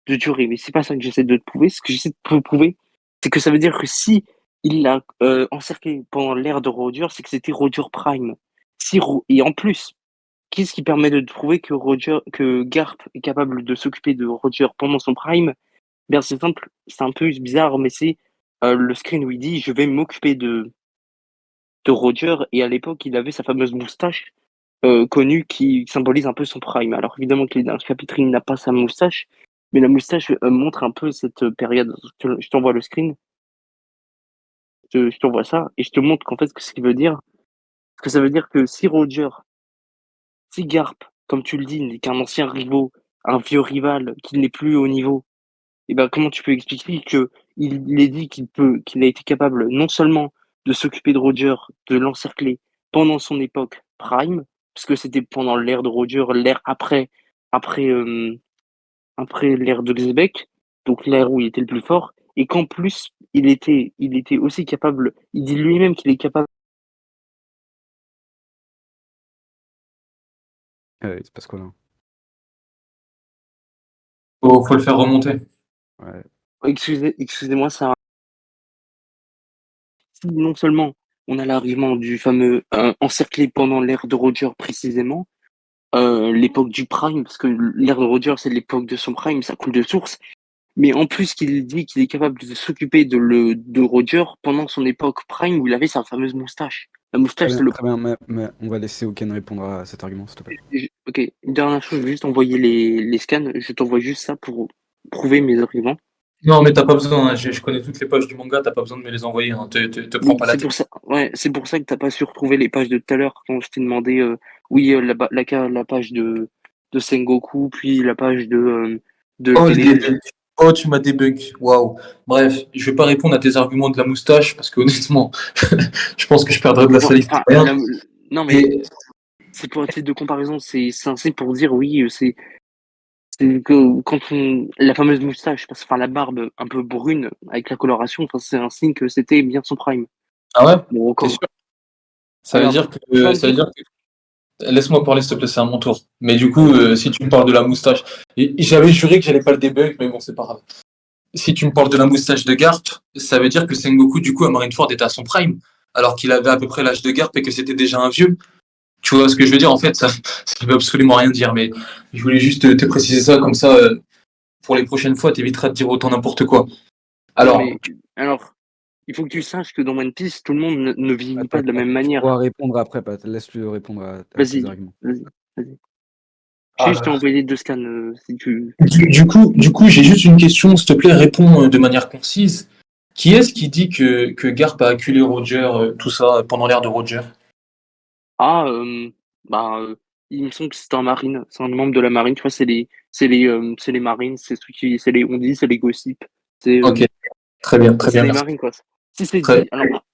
de durée, mais c'est pas ça que j'essaie de te prouver. Ce que j'essaie de te prouver, c'est que ça veut dire que si il l'a encerclé pendant l'ère de Roger, c'est que c'était Roger Prime. Et en plus, qu'est-ce qui permet de prouver que Garp est capable de s'occuper de Roger pendant son prime? Bien, c'est simple, c'est un peu bizarre, mais c'est le screen où il dit je vais m'occuper de Roger. Et à l'époque, il avait sa fameuse moustache connue qui symbolise un peu son prime. Alors évidemment que dans le chapitre, il n'a pas sa moustache, mais la moustache montre un peu cette période. Je t'envoie le screen, je t'envoie ça, et je te montre qu'en fait, ce qu'il veut dire, que ça veut dire que si Garp, comme tu le dis, n'est qu'un ancien rival, un vieux rival qui n'est plus au niveau, et ben comment tu peux expliquer que il est dit qu'il a été capable non seulement de s'occuper de Roger, de l'encercler pendant son époque prime, parce que c'était pendant l'ère de Roger, l'ère après, après l'ère de Xebec, donc l'ère où il était le plus fort, et qu'en plus il était aussi capable, il dit lui-même qu'il est capable. Il se passe quoi là? Faut le faire remonter. Ouais. Excusez-moi, ça. Si non seulement on a l'arrivement du fameux encerclé pendant l'ère de Roger précisément, l'époque du prime, parce que l'ère de Roger c'est l'époque de son prime, ça coule de source, mais en plus qu'il dit qu'il est capable de s'occuper de Roger pendant son époque prime où il avait sa fameuse moustache. La moustache c'est le... Très bien, mais on va laisser Oken répondre à cet argument, s'il te plaît. Ok, une dernière chose, je vais juste envoyer les scans, je t'envoie juste ça pour prouver mes arguments. Non, mais t'as pas besoin, hein, je connais toutes les pages du manga, t'as pas besoin de me les envoyer, hein, te prends Oui, pas la c'est tête. pour ça. Ouais, c'est pour ça que t'as pas su retrouver les pages de tout à l'heure quand je t'ai demandé. Oui, la page de Sengoku, puis la page de Oh, le Télé. debug. Oh, tu m'as debug. Waouh. Bref, je vais pas répondre à tes arguments de la moustache parce que honnêtement, je pense que je perdrais de la Bon, salive pour enfin, rien. non mais Et c'est pour un titre de comparaison. C'est pour dire oui, c'est que quand la fameuse moustache, enfin la barbe un peu brune avec la coloration, enfin c'est un signe que c'était bien son prime. ah ouais, Bon, t'es sûr? encore. Ça veut Alors, dire tu vas que me dire. laisse-moi parler s'il te plaît, c'est à mon tour. Mais du coup, si tu me parles de la moustache, et j'avais juré que j'allais pas le debug, mais bon, c'est pas grave. Si tu me parles de la moustache de Garp, ça veut dire que Sengoku, du coup, à Marineford était à son prime, alors qu'il avait à peu près l'âge de Garp et que c'était déjà un vieux. Tu vois ce que je veux dire? En fait, ça veut absolument rien dire, mais je voulais juste te préciser ça, comme ça, pour les prochaines fois, t'éviteras de dire autant n'importe quoi. Non Alors, mais alors, il faut que tu saches que dans One Piece, tout le monde ne vieillit Attends, pas de la même tu pourras manière. répondre après, Pat. Laisse-lui répondre à tes Vas-y, arguments. vas-y, vas-y. ah J'ai là juste là. envoyé 2 scans, si tu... Du coup, j'ai juste une question, s'il te plaît, réponds de manière concise. Qui est-ce qui dit que Garp a acculé Roger, tout ça, pendant l'ère de Roger? Ah, bah, il me semble que c'est un marine, c'est un membre de la marine, tu vois, c'est les marines, c'est ceux qui, c'est les on dit, c'est les gossips, c'est Ok, bah, très c'est bien, des merci. marines, quoi. Si c'est Très, dit, alors,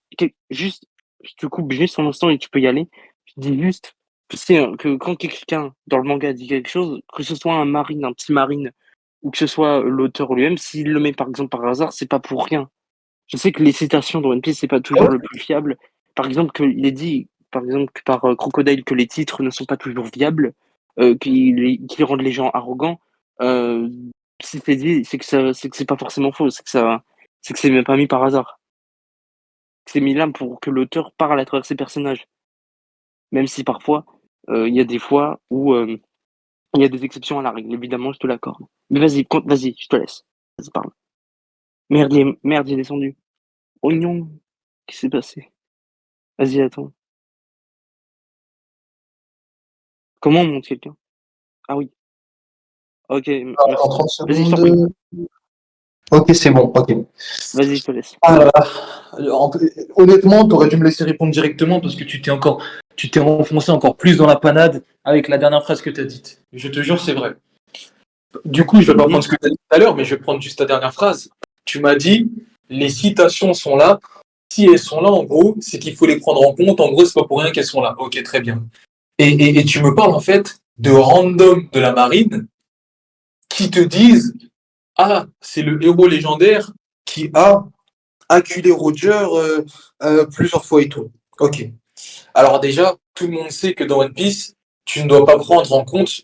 juste, je te coupe juste un instant et tu peux y aller. Je dis juste, que quand quelqu'un dans le manga dit quelque chose, que ce soit un petit marine, ou que ce soit l'auteur lui-même, s'il le met par exemple par hasard, c'est pas pour rien. Je sais que les citations dans One Piece, c'est pas toujours le plus fiable. Par exemple, qu'il est dit, par exemple, que par Crocodile, que les titres ne sont pas toujours viables, qu'ils rendent les gens arrogants. Euh, Si c'est dit, c'est que c'est pas forcément faux, c'est que c'est même pas mis par hasard. C'est mis là pour que l'auteur parle à travers ses personnages. Même si parfois, il y a des fois où il y a des exceptions à la règle, évidemment, je te l'accorde. Mais vas-y, je te laisse. Vas-y, parle. Merde, il est descendu. Oignon, qu'est-ce qui s'est passé? Vas-y, attends. Comment on monte quelqu'un? Ah oui, ok, En merci. 30 Vas-y, je t'en prie. secondes. Ok, c'est bon, ok. Vas-y, je te laisse. Honnêtement, tu aurais dû me laisser répondre directement parce que tu t'es enfoncé encore plus dans la panade avec la dernière phrase que tu as dite. Je te jure, c'est vrai. Du coup, je vais pas prendre ce que tu as dit tout à l'heure, mais je vais prendre juste ta dernière phrase. Tu m'as dit, les citations sont là. Si elles sont là, en gros, c'est qu'il faut les prendre en compte. En gros, c'est pas pour rien qu'elles sont là. Ok, très bien. Et tu me parles en fait de random de la marine qui te disent, ah, c'est le héros légendaire qui a acculé Roger plusieurs fois et tout. Ok. Alors déjà, tout le monde sait que dans One Piece, tu ne dois pas prendre en compte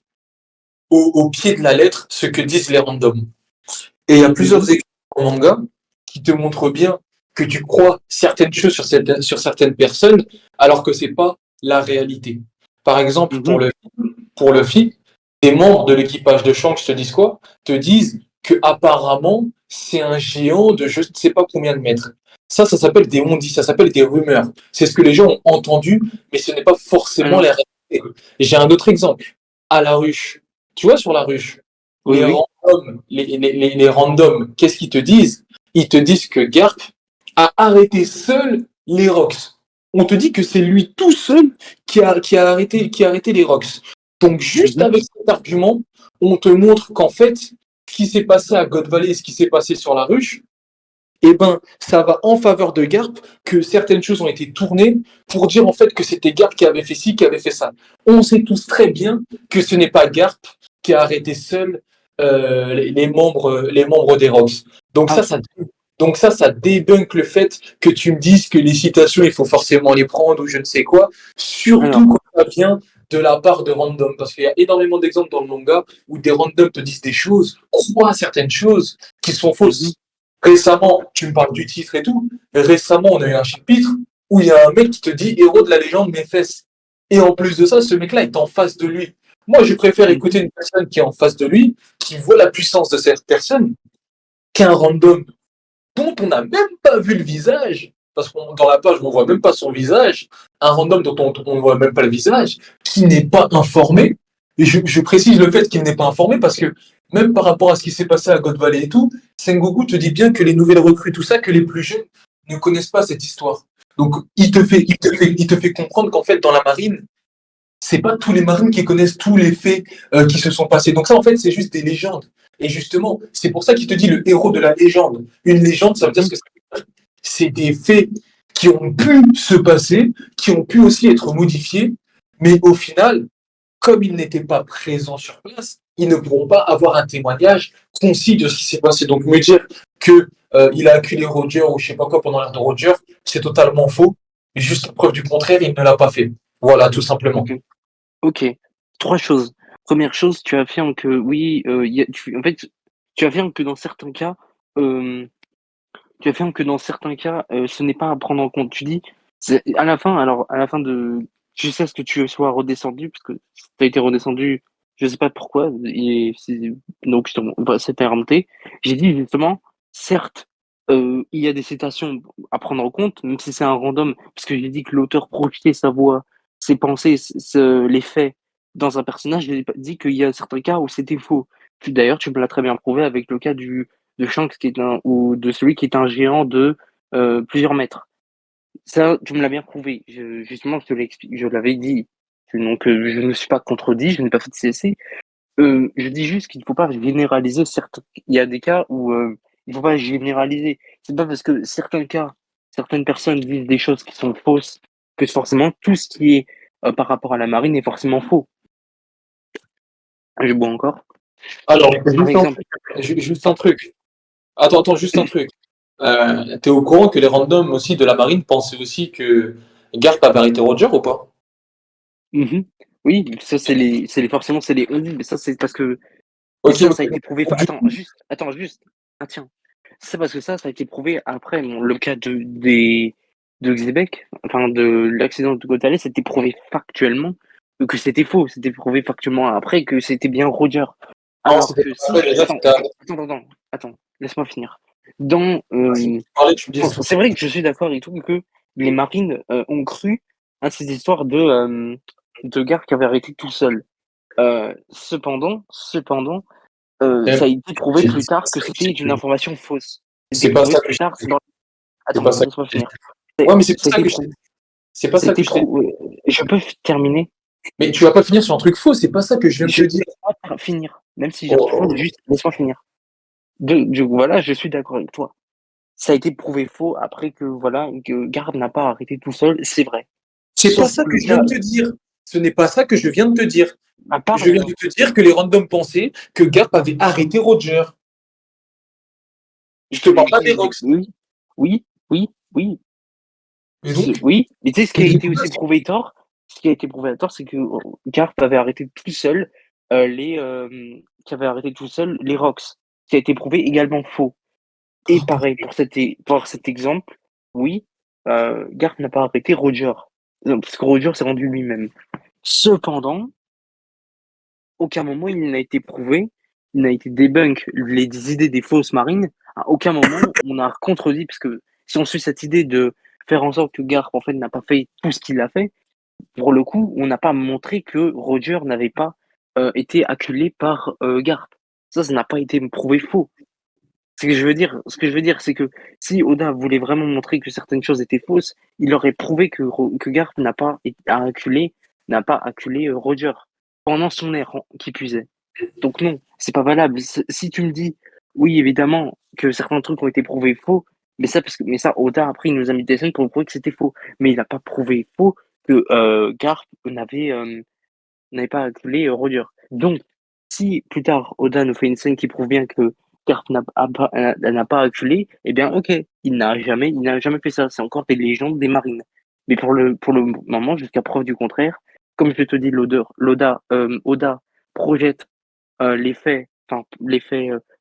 au pied de la lettre ce que disent les randoms. Et il y a plusieurs exemples en manga qui te montrent bien que tu crois certaines choses sur certaines personnes alors que c'est pas la réalité. Par exemple, pour Luffy, des membres de l'équipage de Shanks te disent quoi? Te disent que apparemment c'est un géant de je ne sais pas combien de mètres. Ça s'appelle des on-dit, ça s'appelle des rumeurs. C'est ce que les gens ont entendu, mais ce n'est pas Ah forcément non. la réalité. J'ai un autre exemple. À la ruche. Tu vois, sur la ruche, Oui, oui. les randoms, qu'est-ce qu'ils te disent? Ils te disent que Garp a arrêté seul les Rocks. On te dit que c'est lui tout seul qui a arrêté les Rocks. Donc, juste avec cet argument, on te montre qu'en fait, ce qui s'est passé à God Valley et ce qui s'est passé sur la ruche, eh ben, ça va en faveur de Garp, que certaines choses ont été tournées pour dire en fait que c'était Garp qui avait fait ci, qui avait fait ça. On sait tous très bien que ce n'est pas Garp qui a arrêté seul les membres des Rocks. Donc Ah, ça débunk le fait que tu me dises que les citations, il faut forcément les prendre ou je ne sais quoi, surtout alors. quand ça vient de la part de random. Parce qu'il y a énormément d'exemples dans le manga où des randoms te disent des choses, croient certaines choses qui sont fausses. Récemment, tu me parles du titre et tout. Récemment, on a eu un chapitre où il y a un mec qui te dit héros de la légende Méphès. Et en plus de ça, ce mec-là est en face de lui. Moi, je préfère écouter une personne qui est en face de lui, qui voit la puissance de cette personne, qu'un random dont on n'a même pas vu le visage. Parce que dans la page, on ne voit même pas son visage. Un random dont on ne voit même pas le visage, qui n'est pas informé. Et je précise le fait qu'il n'est pas informé parce que même par rapport à ce qui s'est passé à God Valley et tout, Sengoku te dit bien que les nouvelles recrues, tout ça, que les plus jeunes ne connaissent pas cette histoire. Donc, il te fait comprendre qu'en fait, dans la marine, c'est pas tous les marines qui connaissent tous les faits qui se sont passés. Donc ça, en fait, c'est juste des légendes. Et justement, c'est pour ça qu'il te dit le héros de la légende. Une légende, ça veut dire que c'est des faits qui ont pu se passer, qui ont pu aussi être modifiés, mais au final, comme ils n'étaient pas présents sur place, ils ne pourront pas avoir un témoignage concis de ce qui s'est passé. Donc me dire que il a acculé Roger ou je sais pas quoi pendant l'ère de Roger, c'est totalement faux. Et juste preuve du contraire, il ne l'a pas fait. Voilà, tout simplement. Ok. Trois choses. Première chose, tu affirmes que oui, en fait, tu affirmes que dans certains cas, euh, ce n'est pas à prendre en compte. Tu dis, à la fin, tu sais ce que tu sois redescendu, parce que tu as été redescendu, je sais pas pourquoi, donc c'était remonté. J'ai dit justement, certes, il y a des citations à prendre en compte, même si c'est un random, parce que j'ai dit que l'auteur projetait sa voix, ses pensées, les faits dans un personnage. J'ai dit qu'il y a certains cas où c'était faux. Puis d'ailleurs, tu me l'as très bien prouvé avec le cas de Shanks ou de celui qui est un géant de plusieurs mètres. Ça, tu me l'as bien prouvé. Justement, je l'avais dit. Donc, je ne me suis pas contredit, je n'ai pas fait de CSC. Je dis juste qu'il ne faut pas généraliser certains. Il y a des cas où il ne faut pas généraliser. C'est pas parce que certains cas, certaines personnes disent des choses qui sont fausses que forcément tout ce qui est par rapport à la marine est forcément faux. Je bois encore. Alors, Par exemple, juste un truc. Attends, juste un truc. T'es au courant que les randoms aussi de la marine pensaient aussi que Garp avait arrêté Roger ou pas? mhm. Oui, ça forcément c'est les on-dit, mais ça c'est parce que Ok, ça ok. a été prouvé. Donc, du coup, Attends juste. Ah tiens, c'est parce que ça a été prouvé après. Bon, le cas de Xebec, enfin de l'accident de Gotale, c'était prouvé factuellement que c'était faux. C'était prouvé factuellement après que c'était bien Roger. non, Alors c'était que pas ça, si, déjà, attends, laisse-moi finir. Dans, tu parlais, tu me dis. c'est vrai que je suis d'accord et tout que les marines ont cru à ces histoires de gars qui avaient arrêté tout seul. Cependant, ça a été prouvé plus tard que c'était une information fausse. C'était C'est pas prouvé ça que plus je tard. t'ai dit. Attends, C'est pas ça que laisse-moi je t'ai dit. finir. Ouais, mais c'est pas Ça a ça été que je t'ai prouvé. dit. C'est pas Ça a ça que été je t'ai dit. prouvé. Je peux terminer. Mais tu vas pas finir sur un truc faux, c'est pas ça que je viens de Je te ne dire. vais pas finir. Même si j'ai un truc faux, Oh. juste laisse-moi finir. Voilà, je suis d'accord avec toi. Ça a été prouvé faux après que voilà que Garde n'a pas arrêté tout seul, c'est vrai. C'est pas Sauf ça que que le je viens cas, de te dire. Ce n'est pas ça que je viens de te dire. Je parle viens de alors. te dire que les randoms pensaient que Garp avait arrêté Roger. Je te parle pas des Rocks. Oui, oui, oui, oui, Et donc, oui. Mais tu sais ce qui a et du été coup, aussi prouvé tort, ce qui a été prouvé à tort, c'est que Garp avait arrêté tout seul qui avait arrêté tout seul les Rocks, qui a été prouvé également faux. Et pareil pour cet exemple, oui, Garp n'a pas arrêté Roger, non, parce que Roger s'est rendu lui-même. Cependant, aucun moment il n'a été prouvé, il n'a été débunk les idées des fausses marines. À aucun moment on a contredit, parce que si on suit cette idée de faire en sorte que Garp en fait n'a pas fait tout ce qu'il a fait, pour le coup, on n'a pas montré que Roger n'avait pas été acculé par Garp. Ça n'a pas été prouvé faux. Ce que je veux dire, c'est que si Oda voulait vraiment montrer que certaines choses étaient fausses, il aurait prouvé que Garp n'a pas acculé Roger pendant son ère, qui puisait. Donc non, c'est pas valable. Si tu me dis, oui, évidemment, que certains trucs ont été prouvés faux, mais ça, Oda, après, il nous a mis des scènes pour prouver que c'était faux. Mais il n'a pas prouvé faux que Garp n'avait pas acculé Roger. Donc, si plus tard, Oda nous fait une scène qui prouve bien que Garp n'a pas acculé, eh bien, ok, il n'a jamais fait ça. C'est encore des légendes des marines. Mais pour le moment, jusqu'à preuve du contraire, comme je te dis, Oda projette les faits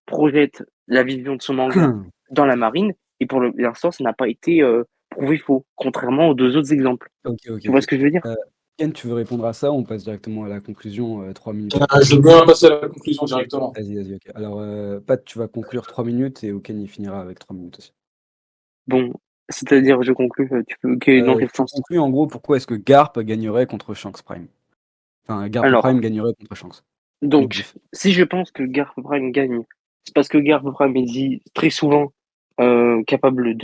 projettent la vision de son manga dans la marine, et pour l'instant, ça n'a pas été prouvé faux, contrairement aux deux autres exemples. Ok, ok, Tu vois ok. ce que je veux dire? Ken, tu veux répondre à ça? On passe directement à la conclusion, 3 minutes. je veux bien passer à la conclusion directement. Vas-y, ok. Alors, Pat, tu vas conclure 3 minutes et Ken, il finira avec 3 minutes aussi. Bon, c'est-à-dire, je conclus, dans quel Tu sens? conclus en gros pourquoi est-ce que Garp gagnerait contre Shanks Prime? Enfin, Garp Alors, Prime gagnerait contre Shanks. Le donc, diff. si je pense que Garp Prime gagne, c'est parce que Garp Prime est dit très souvent capable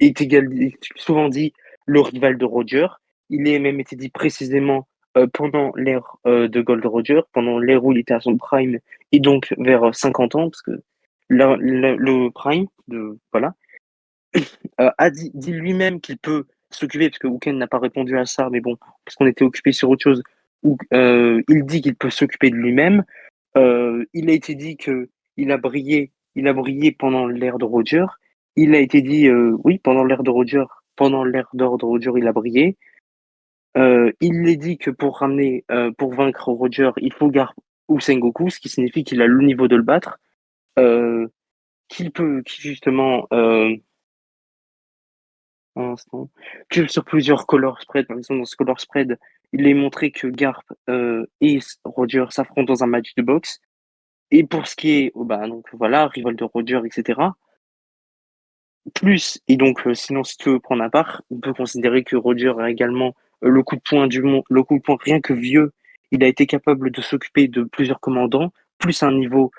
est souvent dit le rival de Roger. Il est même été dit précisément pendant l'ère de Gold Roger, pendant l'ère où il était à son prime, et donc vers 50 ans, parce que le prime, voilà, dit lui-même qu'il peut s'occuper, parce que Wuken n'a pas répondu à ça, mais bon, parce qu'on était occupé sur autre chose, où il dit qu'il peut s'occuper de lui-même. Il a été dit que il a brillé pendant l'ère de Roger. Il a été dit, oui, pendant l'ère d'or de Roger, il a brillé. Il est dit que pour vaincre Roger, il faut Garp ou Sengoku, ce qui signifie qu'il a le niveau de le battre. Qui justement, un instant, que sur plusieurs color spread, par exemple dans ce color spread, il est montré que Garp et Roger s'affrontent dans un match de boxe. Et pour ce qui est, donc voilà, rival de Roger, etc. Plus, et donc sinon, si tu veux prendre à part, on peut considérer que Roger a également le coup de poing du monde, le coup de poing rien que vieux. Il a été capable de s'occuper de plusieurs commandants, plus un niveau,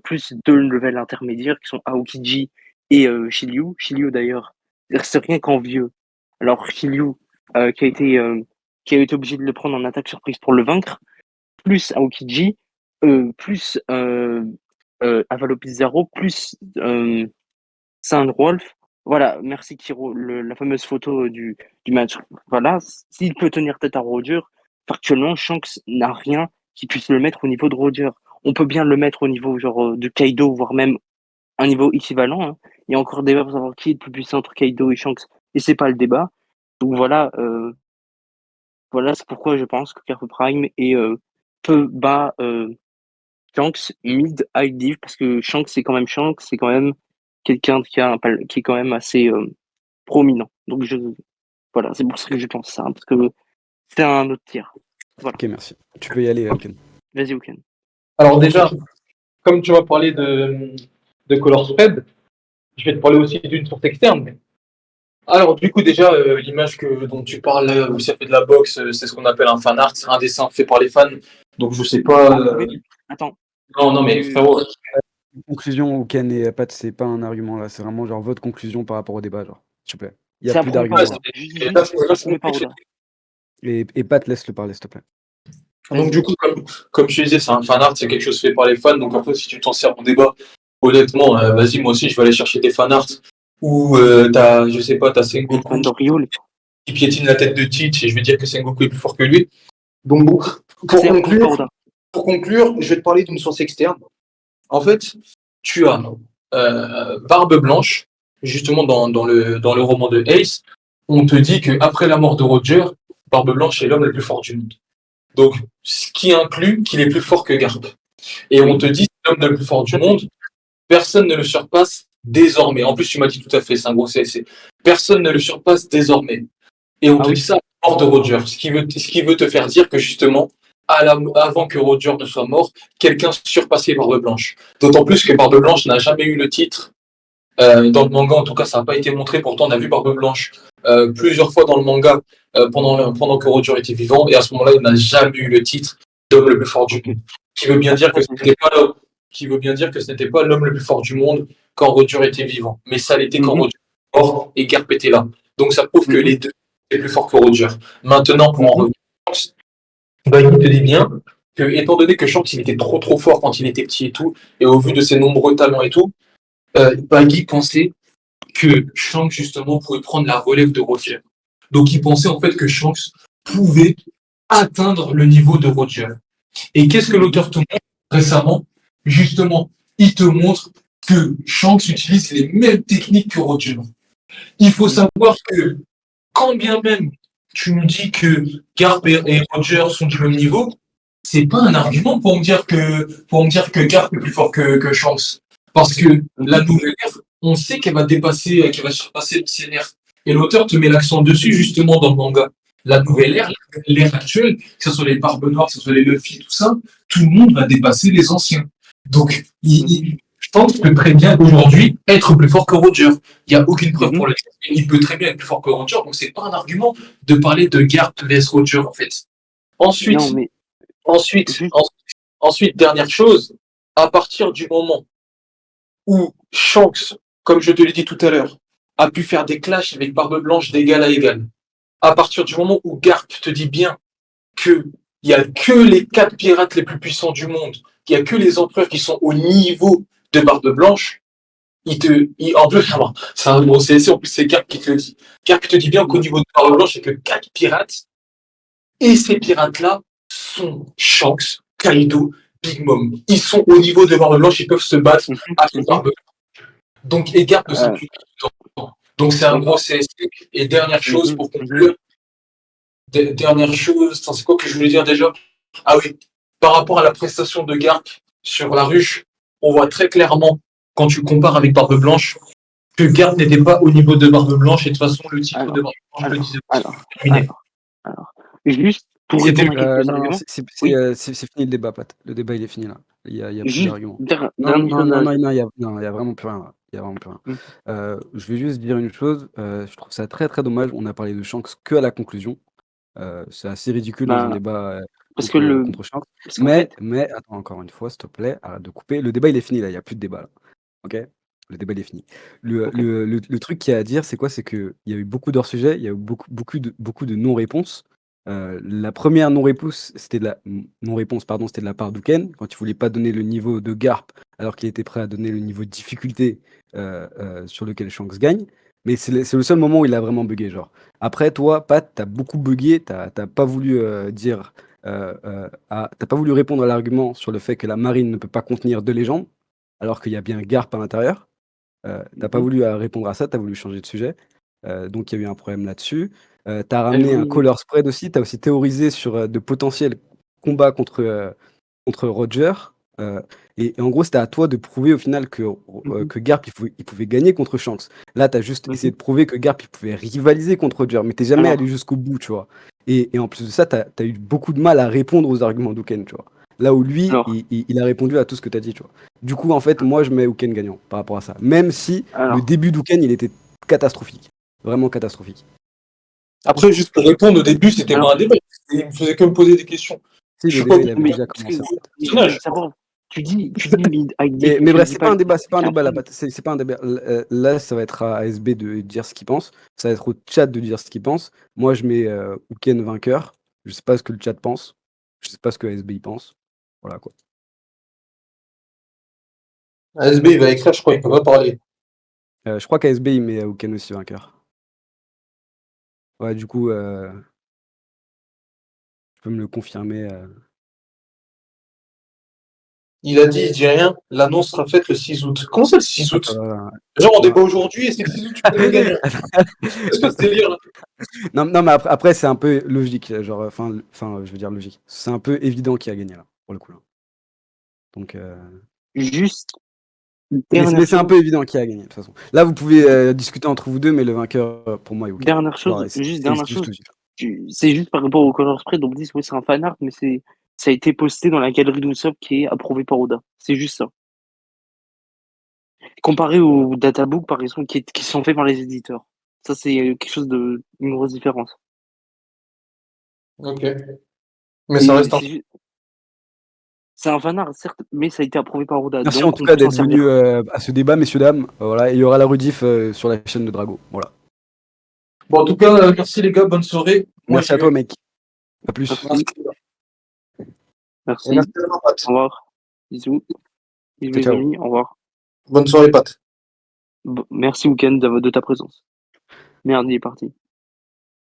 plus deux levels intermédiaires qui sont Aokiji et Shiryu. Shiryu d'ailleurs, c'est rien qu'en vieux. Alors Shiryu, euh, qui a été, euh, qui a été obligé de le prendre en attaque surprise pour le vaincre, plus Aokiji, plus Avalo Pizarro, plus Sandwolf. Voilà, merci Kiro, la fameuse photo du match. Voilà, s'il peut tenir tête à Roger, factuellement, Shanks n'a rien qui puisse le mettre au niveau de Roger. On peut bien le mettre au niveau genre de Kaido, voire même un niveau équivalent, hein. Il y a encore débat pour savoir qui est le plus puissant entre Kaido et Shanks, et c'est pas le débat. Donc voilà, c'est pourquoi je pense que Carpe Prime est peu bas Shanks, mid, high div, parce que Shanks, c'est quand même Shanks, c'est quand même quelqu'un qui est quand même assez prominent. Donc voilà, c'est pour ça que je pense ça, hein, parce que c'est un autre tir. Voilà. Ok, merci. Tu peux y aller, Ken. Vas-y, Oken. Alors déjà, comme tu m'as parlé de Color Spread, je vais te parler aussi d'une source externe. Alors du coup déjà, l'image dont tu parles, où ça fait de la boxe, c'est ce qu'on appelle un fan art, un dessin fait par les fans. Donc je sais pas... Oui, attends. Non mais frérot, Conclusion, Ken et Pat, c'est pas un argument là, c'est vraiment genre votre conclusion par rapport au débat, genre, s'il te plaît. Il y a Ça plus prouve pas d'arguments. Oda. Juste, et là, je mets pas Oda. Et Pat, laisse-le parler, s'il te plaît. donc du coup, comme je te disais, c'est un fan art, c'est quelque chose fait par les fans. Donc après, si tu t'en sers en débat, honnêtement, vas-y, moi aussi, je vais aller chercher des fan art où je sais pas, t'as Sengoku qui piétine la tête de Teach et je vais dire que Sengoku est plus fort que lui. Donc bon, pour conclure, je vais te parler d'une source externe. En fait, tu as Barbe Blanche, justement dans le roman de Ace, on te dit qu'après la mort de Roger, Barbe Blanche est l'homme le plus fort du monde. Donc, ce qui inclut qu'il est plus fort que Garp. Et on te dit que l'homme le plus fort du monde, personne ne le surpasse désormais. En plus, tu m'as dit tout à fait, c'est un gros CSC. Personne ne le surpasse désormais. Et on te dit ça à la mort de Roger. Ce qui veut te faire dire que justement, avant que Roger ne soit mort, quelqu'un surpassait Barbe Blanche. D'autant plus que Barbe Blanche n'a jamais eu le titre. Dans le manga, en tout cas, ça n'a pas été montré. Pourtant, on a vu Barbe Blanche plusieurs fois dans le manga pendant que Roger était vivant. Et à ce moment-là, il n'a jamais eu le titre d'homme le plus fort du monde. Qui veut bien dire que ce n'était pas l'homme le plus fort du monde quand Roger était vivant. Mais ça l'était quand Roger était mort et Garp était là. Donc ça prouve que les deux étaient plus forts que Roger. Maintenant, pour en revenir à Shanks, il te dit bien que, étant donné que Shanks il était trop fort quand il était petit et tout, et au vu de ses nombreux talents et tout, Baggy pensait que Shanks justement pouvait prendre la relève de Roger. Donc il pensait en fait que Shanks pouvait atteindre le niveau de Roger. Et qu'est-ce que l'auteur te montre récemment? Justement, il te montre que Shanks utilise les mêmes techniques que Roger. Il faut savoir que quand bien même tu nous dis que Garp et Roger sont du même niveau, c'est pas un argument pour me dire que Garp est plus fort que Shanks. Parce que la nouvelle ère, on sait qu'elle va surpasser l'ancienne ère. Et l'auteur te met l'accent dessus justement dans le manga. La nouvelle ère, l'ère actuelle, que ce soit les Barbes Noires, que ce soit les Luffy, tout ça, tout le monde va dépasser les anciens. Donc, je pense que très bien aujourd'hui être plus fort que Roger. Il n'y a aucune preuve pour le dire. Il peut très bien être plus fort que Roger, donc c'est pas un argument de parler de Garp vs Roger en fait. Ensuite, dernière chose, à partir du moment où Shanks, comme je te l'ai dit tout à l'heure, a pu faire des clashs avec Barbe Blanche d'égal à égal, à partir du moment où Garp te dit bien qu'il n'y a que les 4 pirates les plus puissants du monde, qu'il n'y a que les empereurs qui sont au niveau de Barbe Blanche, en plus, c'est un gros CSC, en plus c'est Garp qui te le dit. Garp te dit bien qu'au niveau de Barbe Blanche, il n'y a que 4 pirates, et ces pirates-là sont Shanks, Kaido, Big Mom. Ils sont au niveau de Barbe Blanche, ils peuvent se battre avec Barbe Blanche. Donc, et Garp ne s'occupe pas du temps. Donc, c'est un gros CSC. Et dernière chose, pour conclure, c'est quoi que je voulais dire déjà? Ah oui, par rapport à la prestation de Garp sur la ruche, on voit très clairement, quand tu compares avec Barbe Blanche, que Garp n'était pas au niveau de Barbe Blanche, et de toute façon, le titre de Barbe Blanche le disait. Alors, juste pour répondre à quelques arguments. C'est fini le débat, Pat. Le débat, il est fini là. Il y a plus d'arguments. Non, il y a vraiment plus rien là. Il y a vraiment plus rien. Je vais juste dire une chose. Je trouve ça très très dommage. On a parlé de Shanks que à la conclusion. C'est assez ridicule dans un débat contre Shanks. Mais attends, encore une fois, s'il te plaît, arrête de couper. Le débat, il est fini là. Il n'y a plus de débat là. Ok? Le débat, il est fini. Le truc qu'il y a à dire, c'est quoi? C'est qu'il y a eu beaucoup d'hors-sujets, il y a eu beaucoup de non-réponses. La première non-réponse, c'était de la part d'Uken, quand il voulait pas donner le niveau de Garp, alors qu'il était prêt à donner le niveau de difficulté sur lequel Shanks gagne. Mais c'est le seul moment où il a vraiment bugué, genre. Après, toi, Pat, t'as beaucoup bugué, t'as pas voulu dire, t'as pas voulu répondre à l'argument sur le fait que la marine ne peut pas contenir 2 légendes, alors qu'il y a bien Garp à l'intérieur. T'as pas voulu répondre à ça, t'as voulu changer de sujet. Donc il y a eu un problème là-dessus. T'as ramené un Oui, color spread aussi, t'as aussi théorisé sur de potentiels combats contre Roger. Et en gros, c'était à toi de prouver au final que Garp il pouvait gagner contre Shanks. Là, tu as juste essayé de prouver que Garp il pouvait rivaliser contre Roger, mais t'es jamais Alors, allé jusqu'au bout, tu vois. Et en plus de ça, tu as eu beaucoup de mal à répondre aux arguments d'Uken, tu vois. Là où lui, alors, il a répondu à tout ce que tu as dit, tu vois. Du coup, en fait, moi, je mets Uken gagnant par rapport à ça. Même si le alors, début d'Uken, il était catastrophique. Vraiment catastrophique. Après, juste pour répondre, au début, c'était pas alors, un débat. Il me faisait que me poser des questions. Si, Je le suis pas débat, il obligé avait de mais, déjà parce que, commencé, en fait. mais personnage. savoir, tu dis lead ID, Mais tu me bref, dis c'est pas pas un lead débat, c'est pas un débat là. captain. C'est pas un débat. Là, ça va être à ASB de dire ce qu'il pense. Ça va être au chat de dire ce qu'il pense. Moi, je mets Uken vainqueur. Je sais pas ce que le chat pense. Je sais pas ce que ASB il pense. Voilà quoi. ASB, il va écrire, je crois, il peut pas parler. Je crois qu'ASB il met Uken aussi vainqueur. Ouais, du coup, tu peux me le confirmer. Il a dit, il dit rien, l'annonce sera faite le 6 août. Comment ça le 6 août? Genre, on non. débat aujourd'hui et c'est le 6 août, tu peux le gagnant. Qu'est-ce que ce délire là? Non, mais après c'est un peu logique. Genre, enfin, je veux dire logique. C'est un peu évident qui a gagné là, pour le coup. Là. Donc. Juste, Mais dernière c'est un chose, peu évident qui a gagné, de toute façon. Là, vous pouvez discuter entre vous deux, mais le vainqueur, pour moi, est OK. dernière Genre, chose, juste c'est dernière juste chose, logique. c'est juste par rapport au color spread, on me dit, oui, c'est un fan art, mais ça a été posté dans la galerie d'Usopp qui est approuvée par Oda. C'est juste ça. Comparé au databook, par exemple, qui sont faits par les éditeurs. Ça, c'est quelque chose une grosse différence. Ok. Mais ça reste un. C'est un fan art, certes, mais ça a été approuvé par Oda, Merci en donc tout on cas peut s'en d'être venu servir. à ce débat, messieurs, dames. Voilà, et il y aura la rediff sur la chaîne de Drago. Voilà. Bon, en tout cas, merci les gars, bonne soirée. Moi, Merci j'y à vais. toi, mec. À plus. Merci. Et Merci. merci à Pat. Au revoir. Bisous. Bisous Ciao, les ciao. amis. Au revoir. Bonne soirée, Pat. Merci Weekend de ta présence. Merde, il est parti.